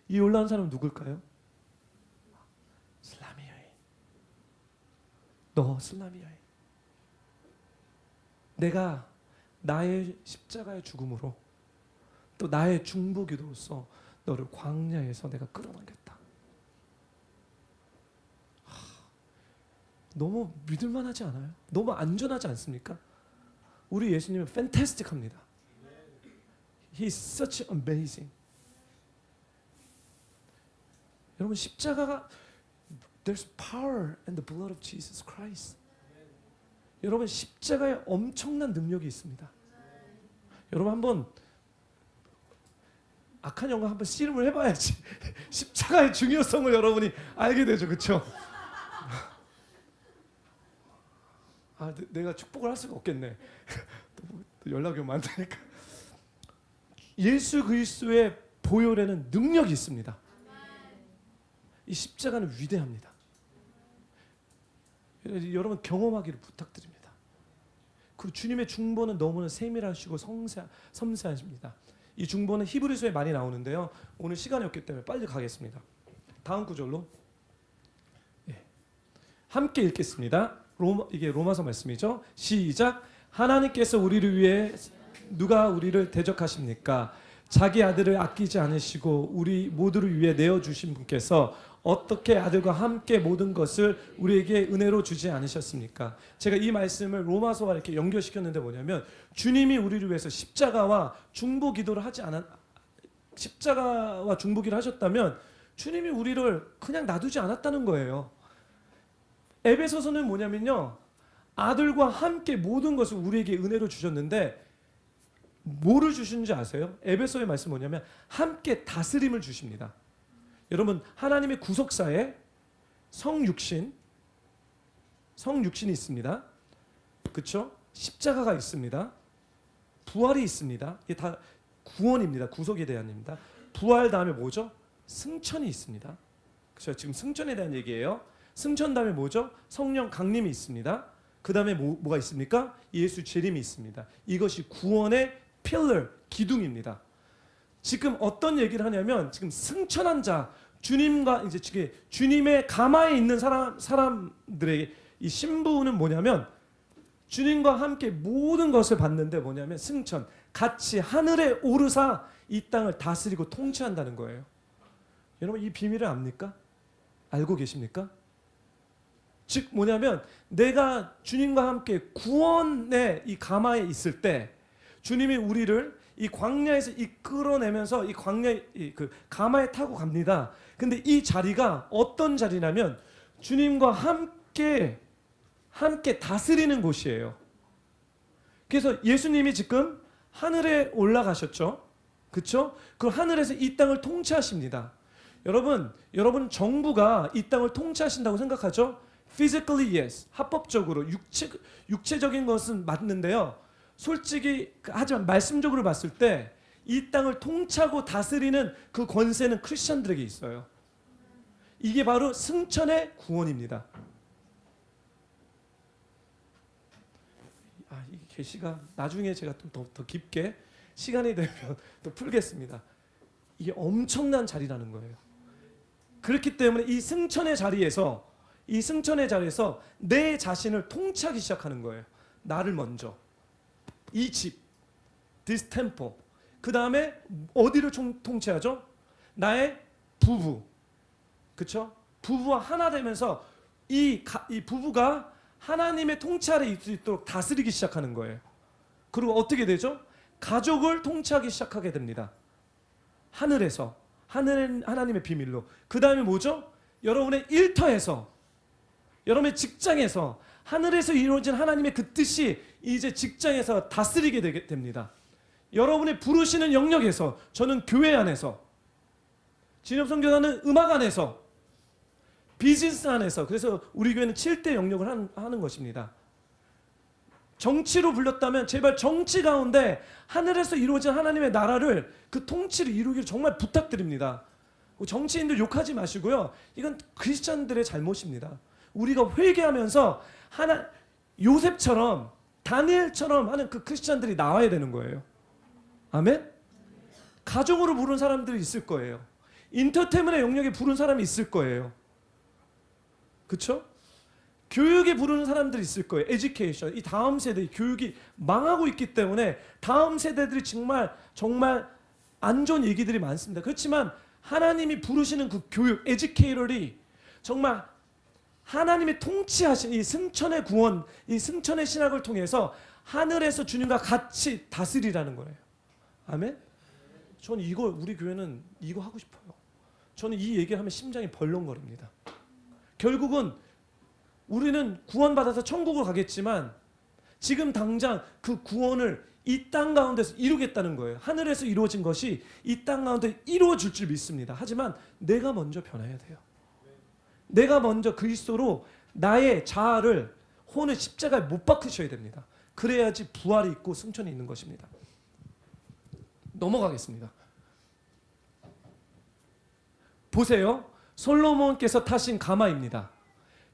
이 올라온 사람은 누굴까요? 슬라미 여인. 너 슬라미 여인. 내가 나의 십자가의 죽음으로 또 나의 중보기도로서 너를 광야에서 내가 끌어당겼다. 너무 믿을만하지 않아요? 너무 안전하지 않습니까? 우리 예수님은 fantastic합니다. He is such amazing. 여러분 십자가가 There's power in the blood of Jesus Christ. 여러분 십자가에 엄청난 능력이 있습니다. 여러분 한번 악한 영화 한번 씨름을 해봐야지 십자가의 중요성을 여러분이 알게 되죠, 그렇죠? 아, 내가 축복을 할 수가 없겠네. 또 연락이 오면 안 되니까. 예수 그리스도의 보혈에는 능력이 있습니다. 이 십자가는 위대합니다. 여러분 경험하기를 부탁드립니다. 그리고 주님의 중보는 너무나 세밀하시고 섬세하십니다. 이 중보는 히브리서에 많이 나오는데요. 오늘 시간이 없기 때문에 빨리 가겠습니다. 다음 구절로 함께 읽겠습니다. 이게 로마서 말씀이죠. 시작. 하나님께서 우리를 위해 누가 우리를 대적하십니까? 자기 아들을 아끼지 않으시고 우리 모두를 위해 내어주신 분께서 어떻게 아들과 함께 모든 것을 우리에게 은혜로 주지 않으셨습니까? 제가 이 말씀을 로마서와 이렇게 연결시켰는데 뭐냐면 주님이 우리를 위해서 십자가와 중보 기도를 십자가와 중보기를 하셨다면 주님이 우리를 그냥 놔두지 않았다는 거예요. 에베소서는 뭐냐면요, 아들과 함께 모든 것을 우리에게 은혜로 주셨는데 뭐를 주시는지 아세요? 에베소의 말씀 뭐냐면 함께 다스림을 주십니다. 여러분 하나님의 구속사에 성육신이 있습니다. 그렇죠? 십자가가 있습니다. 부활이 있습니다. 이게 다 구원입니다. 구속에 대한입니다. 부활 다음에 뭐죠? 승천이 있습니다. 그렇죠? 지금 승천에 대한 얘기예요. 승천 다음에 뭐죠? 성령 강림이 있습니다. 그 다음에 뭐가 있습니까? 예수 재림이 있습니다. 이것이 구원의 필러, 기둥입니다. 지금 어떤 얘기를 하냐면 지금 승천한 자, 주님과 이제 주님의 가마에 있는 사람들에게 이 신부는 뭐냐면 주님과 함께 모든 것을 받는데 뭐냐면 승천, 같이 하늘에 오르사 이 땅을 다스리고 통치한다는 거예요. 여러분 이 비밀을 압니까? 알고 계십니까? 즉 뭐냐면 내가 주님과 함께 구원의 이 가마에 있을 때 주님이 우리를 이 광야에서 이끌어내면서 이 광야의 그 가마에 타고 갑니다. 근데 이 자리가 어떤 자리냐면 주님과 함께 다스리는 곳이에요. 그래서 예수님이 지금 하늘에 올라가셨죠. 그렇죠? 그 하늘에서 이 땅을 통치하십니다. 여러분 정부가 이 땅을 통치하신다고 생각하죠? Physically yes. 합법적으로 육체적인 것은 맞는데요. 솔직히 하지만 말씀적으로 봤을 때 이 땅을 통치하고 다스리는 그 권세는 크리스천들에게 있어요. 이게 바로 승천의 구원입니다. 이 계시가 나중에 제가 좀 더 깊게 시간이 되면 또 풀겠습니다. 이게 엄청난 자리라는 거예요. 그렇기 때문에 이 승천의 자리에서 내 자신을 통치하기 시작하는 거예요. 나를 먼저. 이 집, this temple. 그 다음에 어디를 통치하죠? 나의 부부. 그렇죠? 부부와 하나 되면서 이 부부가 하나님의 통치 아래 있을 수 있도록 다스리기 시작하는 거예요. 그리고 어떻게 되죠? 가족을 통치하기 시작하게 됩니다. 하늘에서 하나님의 비밀로. 그 다음에 뭐죠? 여러분의 일터에서, 여러분의 직장에서 하늘에서 이루어진 하나님의 그 뜻이 이제 직장에서 다스리게 됩니다. 여러분의 부르시는 영역에서, 저는 교회 안에서, 진협선교사는 음악 안에서, 비즈니스 안에서, 그래서 우리 교회는 7대 영역을 하는 것입니다. 정치로 불렸다면 제발 정치 가운데 하늘에서 이루어진 하나님의 나라를, 그 통치를 이루기를 정말 부탁드립니다. 정치인들 욕하지 마시고요. 이건 크리스천들의 잘못입니다. 우리가 회개하면서 요셉처럼 다니엘처럼 하는 그 크리스천들이 나와야 되는 거예요. 아멘? 가정으로 부른 사람들이 있을 거예요. 인터테인먼트의 영역에 부른 사람이 있을 거예요. 그렇죠? 교육에 부르는 사람들이 있을 거예요. 에듀케이션. 이 다음 세대 교육이 망하고 있기 때문에 다음 세대들이 정말 안 좋은 얘기들이 많습니다. 그렇지만 하나님이 부르시는 그 교육, 에듀케이터리 정말 하나님이 통치하신 이 승천의 구원, 이 승천의 신학을 통해서 하늘에서 주님과 같이 다스리라는 거예요. 아멘? 저는 이거, 우리 교회는 이거 하고 싶어요. 저는 이 얘기를 하면 심장이 벌렁거립니다. 결국은 우리는 구원받아서 천국을 가겠지만 지금 당장 그 구원을 이 땅 가운데서 이루겠다는 거예요. 하늘에서 이루어진 것이 이 땅 가운데 이루어질 줄 믿습니다. 하지만 내가 먼저 변해야 돼요. 내가 먼저 그리스도로 나의 자아를, 혼을 십자가에 못 박으셔야 됩니다. 그래야지 부활이 있고 승천이 있는 것입니다. 넘어가겠습니다. 보세요. 솔로몬께서 타신 가마입니다.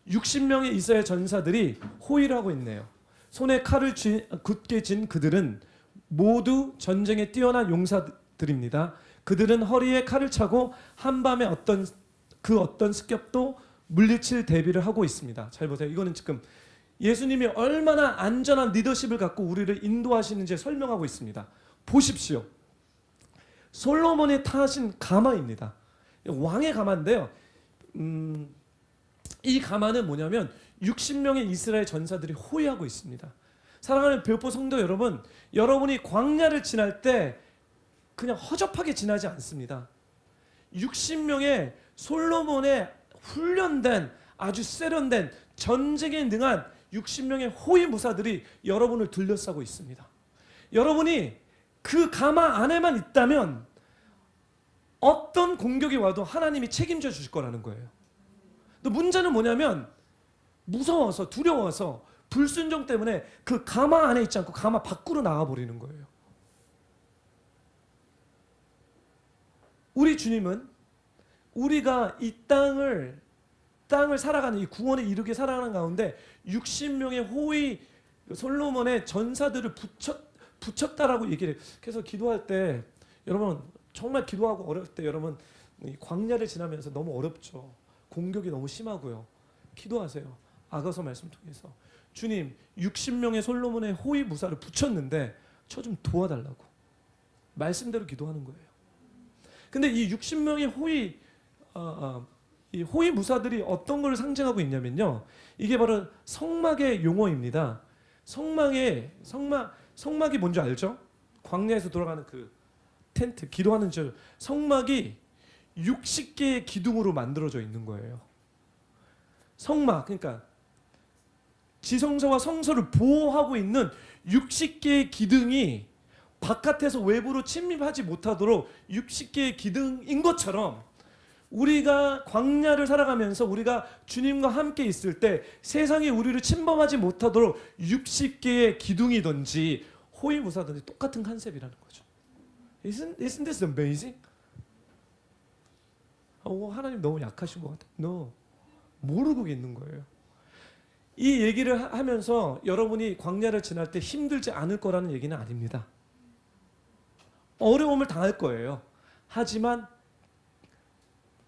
60명의 이스라엘 전사들이 호위를 하고 있네요. 손에 칼을 굳게 쥔 그들은 모두 전쟁에 뛰어난 용사들입니다. 그들은 허리에 칼을 차고 한밤에 어떤 습격도 물리칠 대비를 하고 있습니다. 잘 보세요. 이거는 지금 예수님이 얼마나 안전한 리더십을 갖고 우리를 인도하시는지 설명하고 있습니다. 보십시오. 솔로몬이 타신 가마입니다. 왕의 가마인데요. 이 가마는 뭐냐면 60명의 이스라엘 전사들이 호위하고 있습니다. 사랑하는 배우포 성도 여러분, 여러분이 광야를 지날 때 그냥 허접하게 지나지 않습니다. 60명의 솔로몬의 훈련된, 아주 세련된, 전쟁에 능한 60명의 호위 무사들이 여러분을 둘러싸고 있습니다. 여러분이 그 가마 안에만 있다면 어떤 공격이 와도 하나님이 책임져 주실 거라는 거예요. 근데 문제는 뭐냐면 무서워서, 두려워서, 불순종 때문에 그 가마 안에 있지 않고 가마 밖으로 나가버리는 거예요. 우리 주님은 우리가 이 땅을 살아가는, 이 구원에 이르게 살아가는 가운데 60명의 호위 솔로몬의 전사들을 붙였다라고 얘기를 해요. 그래서 기도할 때 여러분 정말 기도하고 어려울 때 여러분 이 광야를 지나면서 너무 어렵죠. 공격이 너무 심하고요. 기도하세요. 아가서 말씀 통해서 주님 60명의 솔로몬의 호위 무사를 붙였는데 저 좀 도와달라고 말씀대로 기도하는 거예요. 근데 이 60명의 이 호위 무사들이 어떤 걸 상징하고 있냐면요. 이게 바로 성막의 용어입니다. 성막이 뭔지 알죠? 광야에서 돌아가는 그 텐트, 기도하는 저 성막이 60개의 기둥으로 만들어져 있는 거예요. 성막, 그러니까 지성소와 성소를 보호하고 있는 60개의 기둥이 바깥에서 외부로 침입하지 못하도록 60개의 기둥인 것처럼 우리가 광야를 살아가면서 우리가 주님과 함께 있을 때 세상이 우리를 침범하지 못하도록 60개의 기둥이든지 호위무사든지 똑같은 컨셉이라는 거죠. Isn't this amazing? 하나님 너무 약하신 것 같아요. No. 모르고 있는 거예요. 이 얘기를 하면서 여러분이 광야를 지날 때 힘들지 않을 거라는 얘기는 아닙니다. 어려움을 당할 거예요. 하지만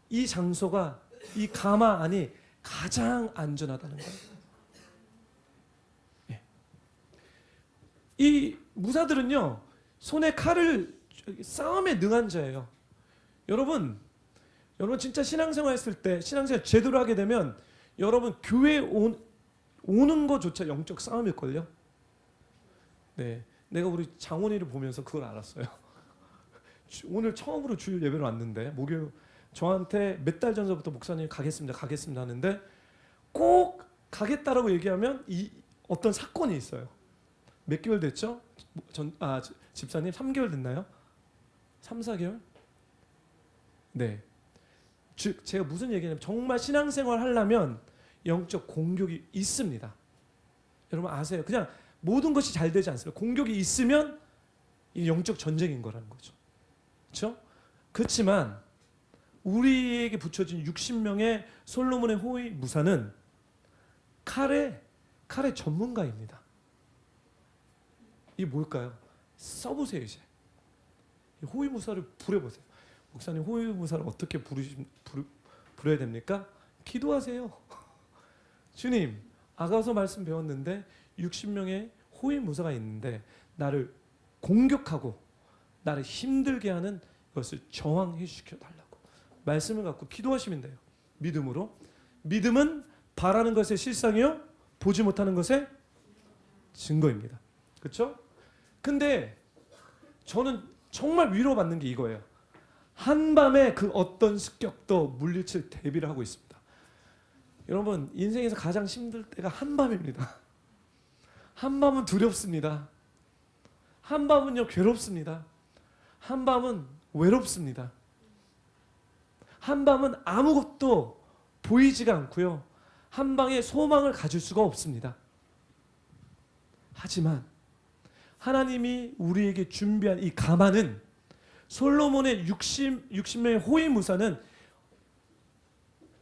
이 장소가, 이 가마 안이 가장 안전하다는 거예요. 예. 이 무사들은요, 손에 칼을, 싸움에 능한 자예요. 여러분 진짜 신앙생활 했을 때, 신앙생활 제대로 하게 되면 여러분 교회 오는 것조차 영적 싸움일걸요. 네, 내가 우리 장원이를 보면서 그걸 알았어요. 오늘 처음으로 주일 예배를 왔는데 목요일 저한테 몇 달 전서부터 목사님 가겠습니다 하는데 꼭 가겠다라고 얘기하면 어떤 사건이 있어요. 몇 개월 됐죠? 집사님 3개월 됐나요? 3, 4개월? 네. 즉 제가 무슨 얘기냐면 정말 신앙생활 하려면 영적 공격이 있습니다. 여러분 아세요? 그냥 모든 것이 잘 되지 않습니다. 공격이 있으면 이 영적 전쟁인 거라는 거죠. 그렇죠? 그렇지만 우리에게 붙여진 60명의 솔로몬의 호위 무사는 칼의 전문가입니다. 이게 뭘까요? 써보세요 이제. 호위 무사를 부려보세요. 목사님 호위 무사를 어떻게 부려야 됩니까? 기도하세요. 주님, 아가서 말씀 배웠는데 60명의 호위 무사가 있는데 나를 공격하고 나를 힘들게 하는 것을 저항해 시켜 달라고 말씀을 갖고 기도하시면 돼요. 믿음으로. 믿음은 바라는 것의 실상이요 보지 못하는 것의 증거입니다. 그렇죠? 근데 저는 정말 위로받는 게 이거예요. 한밤에 그 어떤 습격도 물리칠 대비를 하고 있습니다. 여러분 인생에서 가장 힘들 때가 한밤입니다. 한밤은 두렵습니다. 한밤은요 괴롭습니다. 한밤은 외롭습니다. 한밤은 아무것도 보이지가 않고요. 한방에 소망을 가질 수가 없습니다. 하지만 하나님이 우리에게 준비한 이 가마는 솔로몬의 60명의 호위무사는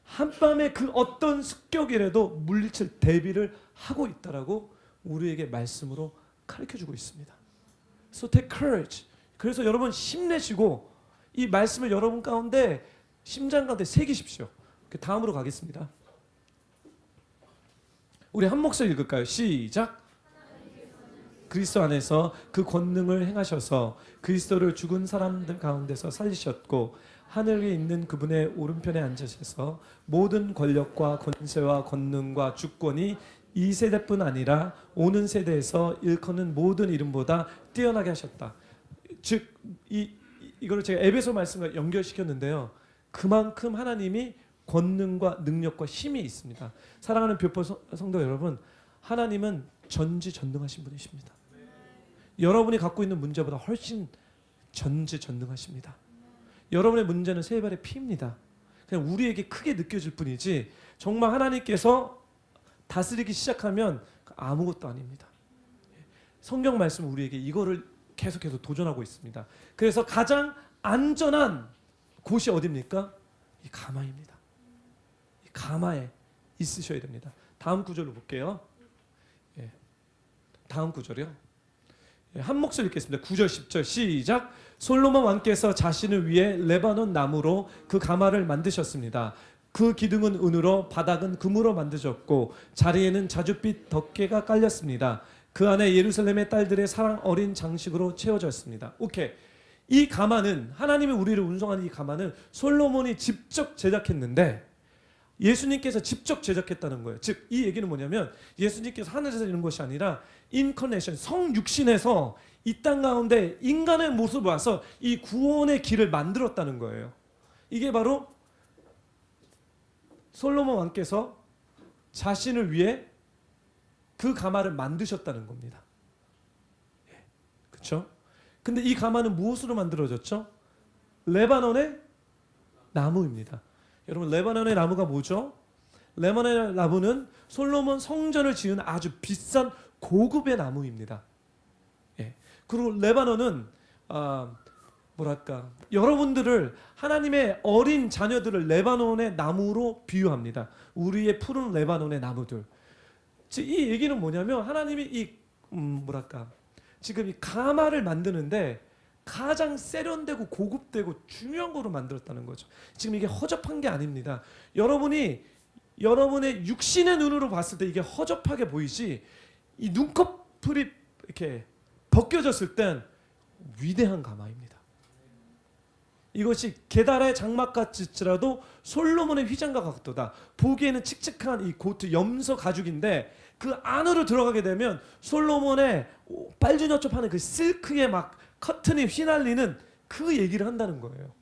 한밤에 그 어떤 습격이라도 물리칠 대비를 하고 있다라고 우리에게 말씀으로 가르쳐주고 있습니다. So take courage. 그래서 여러분 힘내시고 이 말씀을 여러분 가운데 심장 가운데 새기십시오. 다음으로 가겠습니다. 우리 한 목소리 읽을까요? 시작. 그리스도 안에서 그 권능을 행하셔서 그리스도를 죽은 사람들 가운데서 살리셨고 하늘에 있는 그분의 오른편에 앉으셔서 모든 권력과 권세와 권능과 주권이 이 세대뿐 아니라 오는 세대에서 일컫는 모든 이름보다 뛰어나게 하셨다. 즉 이거를 제가 에베소 말씀과 연결시켰는데요. 그만큼 하나님이 권능과 능력과 힘이 있습니다. 사랑하는 뷰포 성도 여러분, 하나님은 전지전능하신 분이십니다. 여러분이 갖고 있는 문제보다 훨씬 전지전능하십니다. 여러분의 문제는 세 발의 피입니다. 그냥 우리에게 크게 느껴질 뿐이지 정말 하나님께서 다스리기 시작하면 아무것도 아닙니다. 성경 말씀은 우리에게 이거를 계속해서 도전하고 있습니다. 그래서 가장 안전한 곳이 어디입니까? 이 가마입니다. 이 가마에 있으셔야 됩니다. 다음 구절로 볼게요. 다음 구절이요. 한 목소리 읽겠습니다. 9절 10절 시작. 솔로몬 왕께서 자신을 위해 레바논 나무로 그 가마를 만드셨습니다. 그 기둥은 은으로 바닥은 금으로 만드셨고 자리에는 자줏빛 덮개가 깔렸습니다. 그 안에 예루살렘의 딸들의 사랑 어린 장식으로 채워졌습니다. 오케이. 이 가마는 하나님이 우리를 운송하는 이 가마는 솔로몬이 직접 제작했는데 예수님께서 직접 제작했다는 거예요. 즉 이 얘기는 뭐냐면 예수님께서 하늘에서 이런 것이 아니라 인커네이션 성육신에서 이 땅 가운데 인간의 모습을 와서 이 구원의 길을 만들었다는 거예요. 이게 바로 솔로몬 왕께서 자신을 위해 그 가마를 만드셨다는 겁니다. 그렇죠? 근데 이 가마는 무엇으로 만들어졌죠? 레바논의 나무입니다. 여러분 레바논의 나무가 뭐죠? 레바논의 나무는 솔로몬 성전을 지은 아주 비싼 고급의 나무입니다. 그리고 레바논은 뭐랄까 여러분들을 하나님의 어린 자녀들을 레바논의 나무로 비유합니다. 우리의 푸른 레바논의 나무들. 이 얘기는 뭐냐면 하나님이 이 뭐랄까 지금 이 가마를 만드는데 가장 세련되고 고급되고 중요한 거로 만들었다는 거죠. 지금 이게 허접한 게 아닙니다. 여러분의 육신의 눈으로 봤을 때 이게 허접하게 보이지 이 눈꺼풀이 이렇게 벗겨졌을 땐 위대한 가마입니다. 이것이 게달의 장막 같을지라도 솔로몬의 휘장과 같도다. 보기에는 칙칙한 이 고트 염소 가죽인데 그 안으로 들어가게 되면 솔로몬의 빨주노초파는 그 실크의 막 커튼이 휘날리는 그 얘기를 한다는 거예요.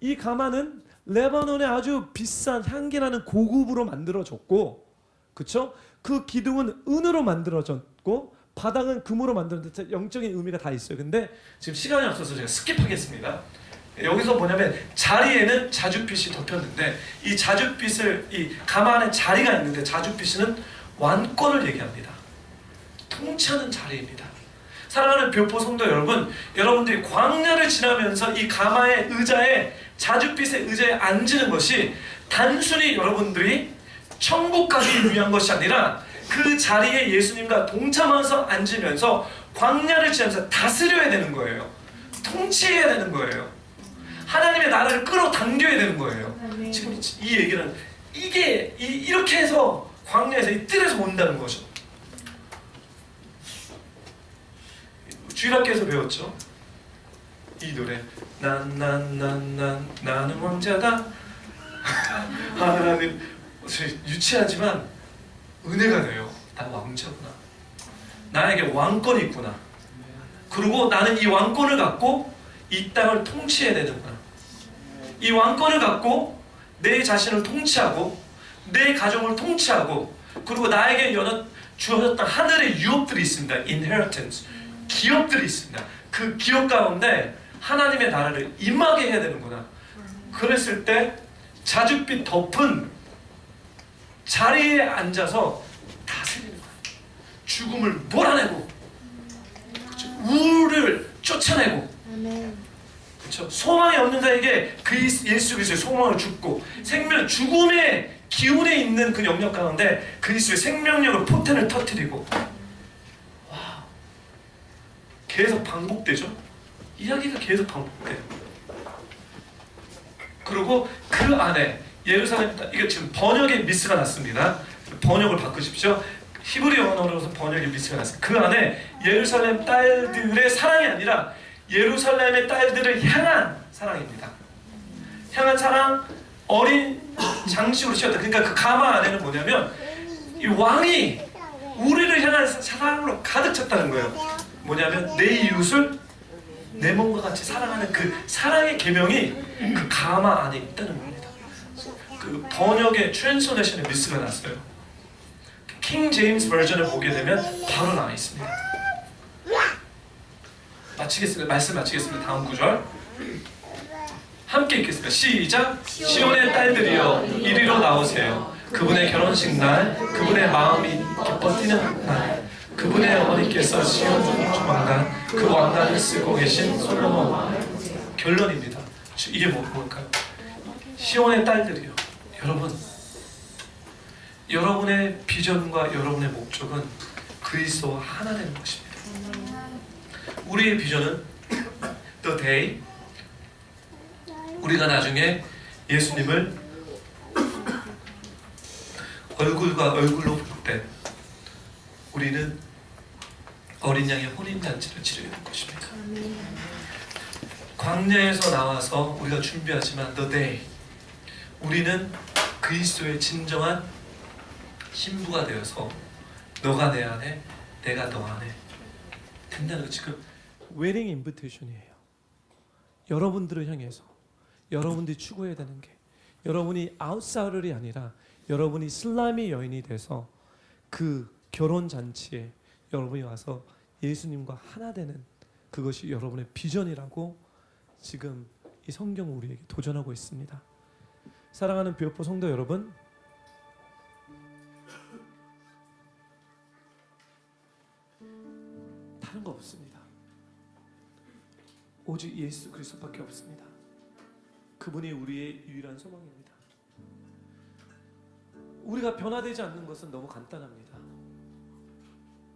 이 가마는 레바논의 아주 비싼 향기나는 고급으로 만들어졌고, 그렇죠? 그 기둥은 은으로 만들어졌고 바닥은 금으로 만들어졌는데 영적인 의미가 다 있어요. 근데 지금 시간이 없어서 제가 스킵하겠습니다. 여기서 뭐냐면 자리에는 자줏빛이 덮였는데 이 자줏빛을 이 가마 안에 자리가 있는데 자줏빛은 완권을 얘기합니다. 통치하는 자리입니다. 사랑하는 뷰포 성도 여러분, 여러분들이 광야를 지나면서 이 가마의 의자에 자줏빛의 의자에 앉는 것이 단순히 여러분들이 천국 가기 위한 것이 아니라 그 자리에 예수님과 동참해서 앉으면서 광야를 지나면서 다스려야 되는 거예요. 통치해야 되는 거예요. 하나님의 나라를 끌어당겨야 되는 거예요. 지금 이 얘기는 이게 이렇게 해서 광야에서 이 뜰에서 온다는 거죠. 주일학교에서 배웠죠. 이 노래 나는 왕자다. 하나님 유치하지만 은혜가 돼요. 나 왕자구나. 나에게 왕권이 있구나. 그리고 나는 이 왕권을 갖고 이 땅을 통치해야 되는구나. 이 왕권을 갖고 내 자신을 통치하고 내 가정을 통치하고 그리고 나에게 주어졌던 하늘의 유업들이 있습니다. inheritance. 기업들이 있습니다. 그 기업 가운데 하나님의 나라를 임하게 해야 되는구나. 그랬을 때 자줏빛 덮은 자리에 앉아서 다스리는 거예요. 죽음을 몰아내고 우울을 쫓아내고 그렇죠? 소망이 없는 자에게 그 예수 그리스도의 소망을 줍고 죽음의 기운에 있는 그 영역 가운데 그리스도의 생명력을 포텐을 터뜨리고 와 계속 반복되죠? 이야기가 계속 반복돼요. 그리고 그 안에 예루살렘 이게 지금 번역에 미스가 났습니다. 번역을 바꾸십시오. 히브리 언어로서 번역에 미스가 났습니다. 그 안에 예루살렘 딸들의 사랑이 아니라 예루살렘의 딸들을 향한 사랑입니다. 향한 사랑, 어린 장식으로 지었다. 그러니까 그 가마 안에는 뭐냐면 이 왕이 우리를 향한 사랑으로 가득 찼다는 거예요. 뭐냐면 내 이웃을 내 몸과 같이 사랑하는 그 사랑의 계명이 그 가마 안에 있다는 겁니다. 그 번역의 트랜스레이션에 미스가 났어요. 킹 제임스 버전을 보게 되면 바로 나와 있습니다. 마치겠습니다. 말씀 마치겠습니다. 다음 구절 함께 읽겠습니다. 시작. 시온의 딸들이여 이리로 나오세요. 그분의 결혼식 날 그분의 마음이 기뻐 뛰는 날 그분의 어머니께서 시온 조망단 그 왕관을 쓰고 계신 솔로몬 왕. 결론입니다. 이게 뭘까요? 시온의 딸들이요. 여러분의 비전과 여러분의 목적은 그리스도와 하나 되는 것입니다. 우리의 비전은 the day 우리가 나중에 예수님을 얼굴과 얼굴로 볼 때 우리는 어린 양의 혼인잔치를 치르게 될 것입니다. 광야에서 나와서 우리가 준비하지만 the day 우리는 그리스도의 진정한 신부가 되어서 너가 내 안에 내가 너 안에 된다는 거 지금 웨딩 인비테이션이에요. 여러분들을 향해서 여러분들이 추구해야 되는 게 여러분이 아웃사이더이 아니라 여러분이 슬라임의 여인이 돼서 그 결혼 잔치에 여러분이 와서 예수님과 하나 되는 그것이 여러분의 비전이라고 지금 이 성경은 우리에게 도전하고 있습니다. 사랑하는 비오포 성도 여러분, 다른 거 없습니다. 오직 예수 그리스도밖에 없습니다. 그분이 우리의 유일한 소망입니다. 우리가 변화되지 않는 것은 너무 간단합니다.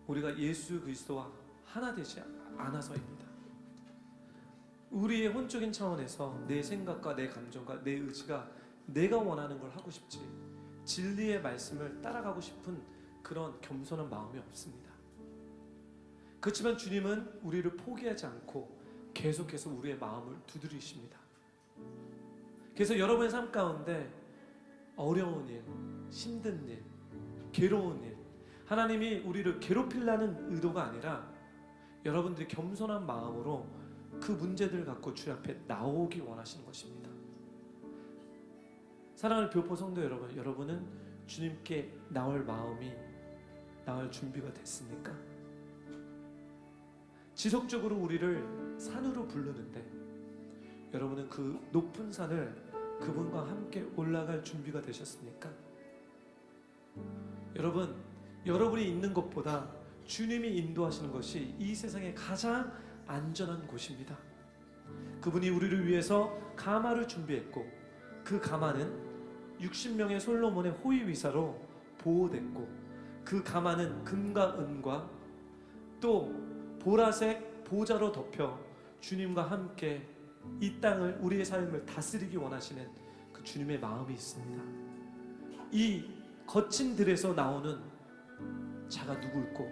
우리가 예수 그리스도와 하나 되지 않아서입니다. 우리의 혼적인 차원에서 내 생각과 내 감정과 내 의지가 내가 원하는 걸 하고 싶지 진리의 말씀을 따라가고 싶은 그런 겸손한 마음이 없습니다. 그렇지만 주님은 우리를 포기하지 않고 계속해서 우리의 마음을 두드리십니다. 그래서 여러분의 삶 가운데 어려운 일, 힘든 일, 괴로운 일 하나님이 우리를 괴롭히려는 의도가 아니라 여러분들이 겸손한 마음으로 그 문제들을 갖고 주 앞에 나오기 원하시는 것입니다. 사랑하는 교포 성도 여러분, 여러분은 주님께 나올 준비가 됐습니까? 지속적으로 우리를 산으로 부르는데 여러분은 그 높은 산을 그분과 함께 올라갈 준비가 되셨습니까? 여러분, 여러분이 있는 곳보다 주님이 인도하시는 것이 이 세상의 가장 안전한 곳입니다. 그분이 우리를 위해서 가마를 준비했고 그 가마는 60명의 솔로몬의 호위위사로 보호됐고 그 가마는 금과 은과 또 보라색 보좌로 덮여 주님과 함께 이 땅을 우리의 삶을 다스리기 원하시는 그 주님의 마음이 있습니다. 이 거친 들에서 나오는 자가 누구일꼬?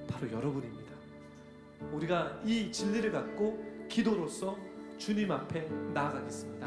바로 여러분입니다. 우리가 이 진리를 갖고 기도로서 주님 앞에 나아가겠습니다.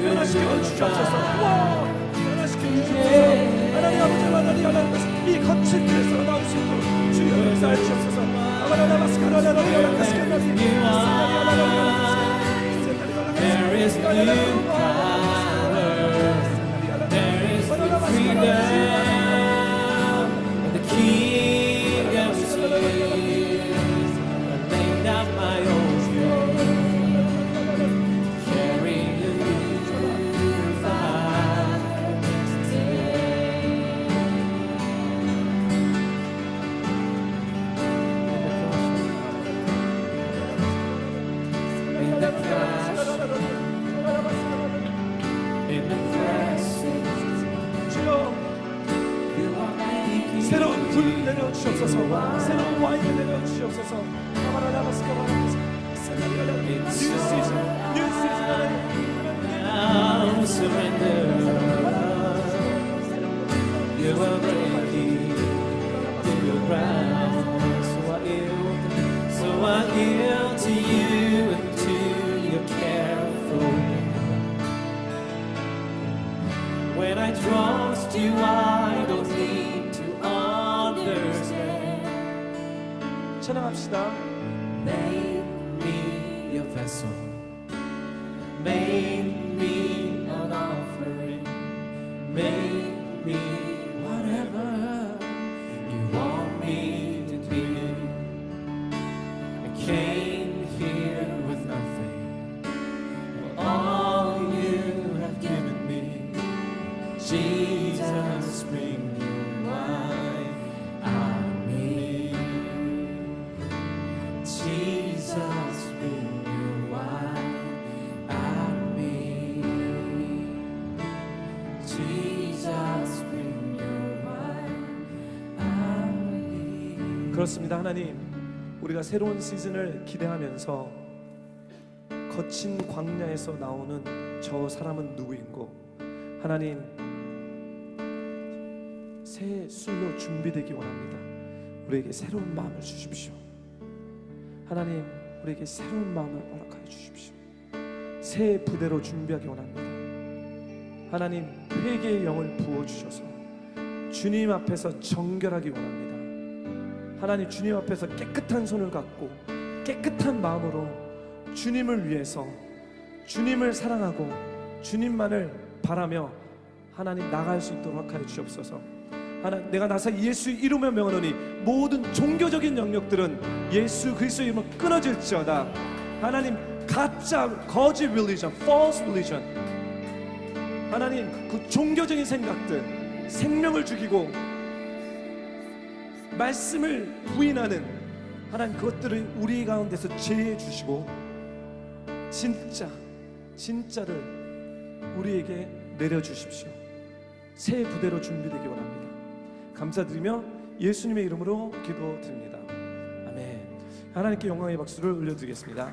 변화시켜 주시옵소서. 와, 변화시켜 주시옵소서. 하나님 아버지, 하나님 하나님 이 거친 길에서 나올 수 있도록 주여 역사해 주옵소서. There is new power, there is new freedom, and the kingdom is here. I laid down my own carrying the new fire in the crash, in the presence. 주여 You are making 새로운 불 내려 주옵소서. 새로운 와인을 내려 주옵소서. New season, new season. now surrender. You are breaking the ground, so I yield to you and to your care for me. When I trust you, I don't need to understand. 찬양합시다. Make me your vessel. Make me an offering. Make me whatever you want me to be. I came here with nothing, but all you have given me. Jesus, bring your wine on me. Jesus, bring your wine on me. Jesus, bring your wine on me. 그렇습니다. 하나님, 우리가 새로운 시즌을 기대하면서 거친 광야에서 나오는 저 사람은 누구인고, 하나님 새 술로 준비되기 원합니다. 우리에게 새로운 마음을 주십시오. 하나님, 우리에게 새로운 마음을 허락하여 주십시오. 새 부대로 준비하기 원합니다. 하나님, 회개의 영을 부어주셔서 주님 앞에서 정결하기 원합니다. 하나님, 주님 앞에서 깨끗한 손을 갖고 깨끗한 마음으로 주님을 위해서, 주님을 사랑하고 주님만을 바라며 하나님 나갈 수 있도록 허락하여 주옵소서. 하나님, 내가 나서 예수 이름의 명하노니 모든 종교적인 영역들은 예수 그리스도의 이름으로 끊어질지어다. 하나님, 가짜 거짓 religion, false religion, 하나님 그 종교적인 생각들, 생명을 죽이고 말씀을 부인하는 하나님 그것들을 우리 가운데서 제해 주시고 진짜를 우리에게 내려주십시오. 새 부대로 준비되기 원합니다. 감사드리며 예수님의 이름으로 기도드립니다. 아멘. 하나님께 영광의 박수를 올려드리겠습니다.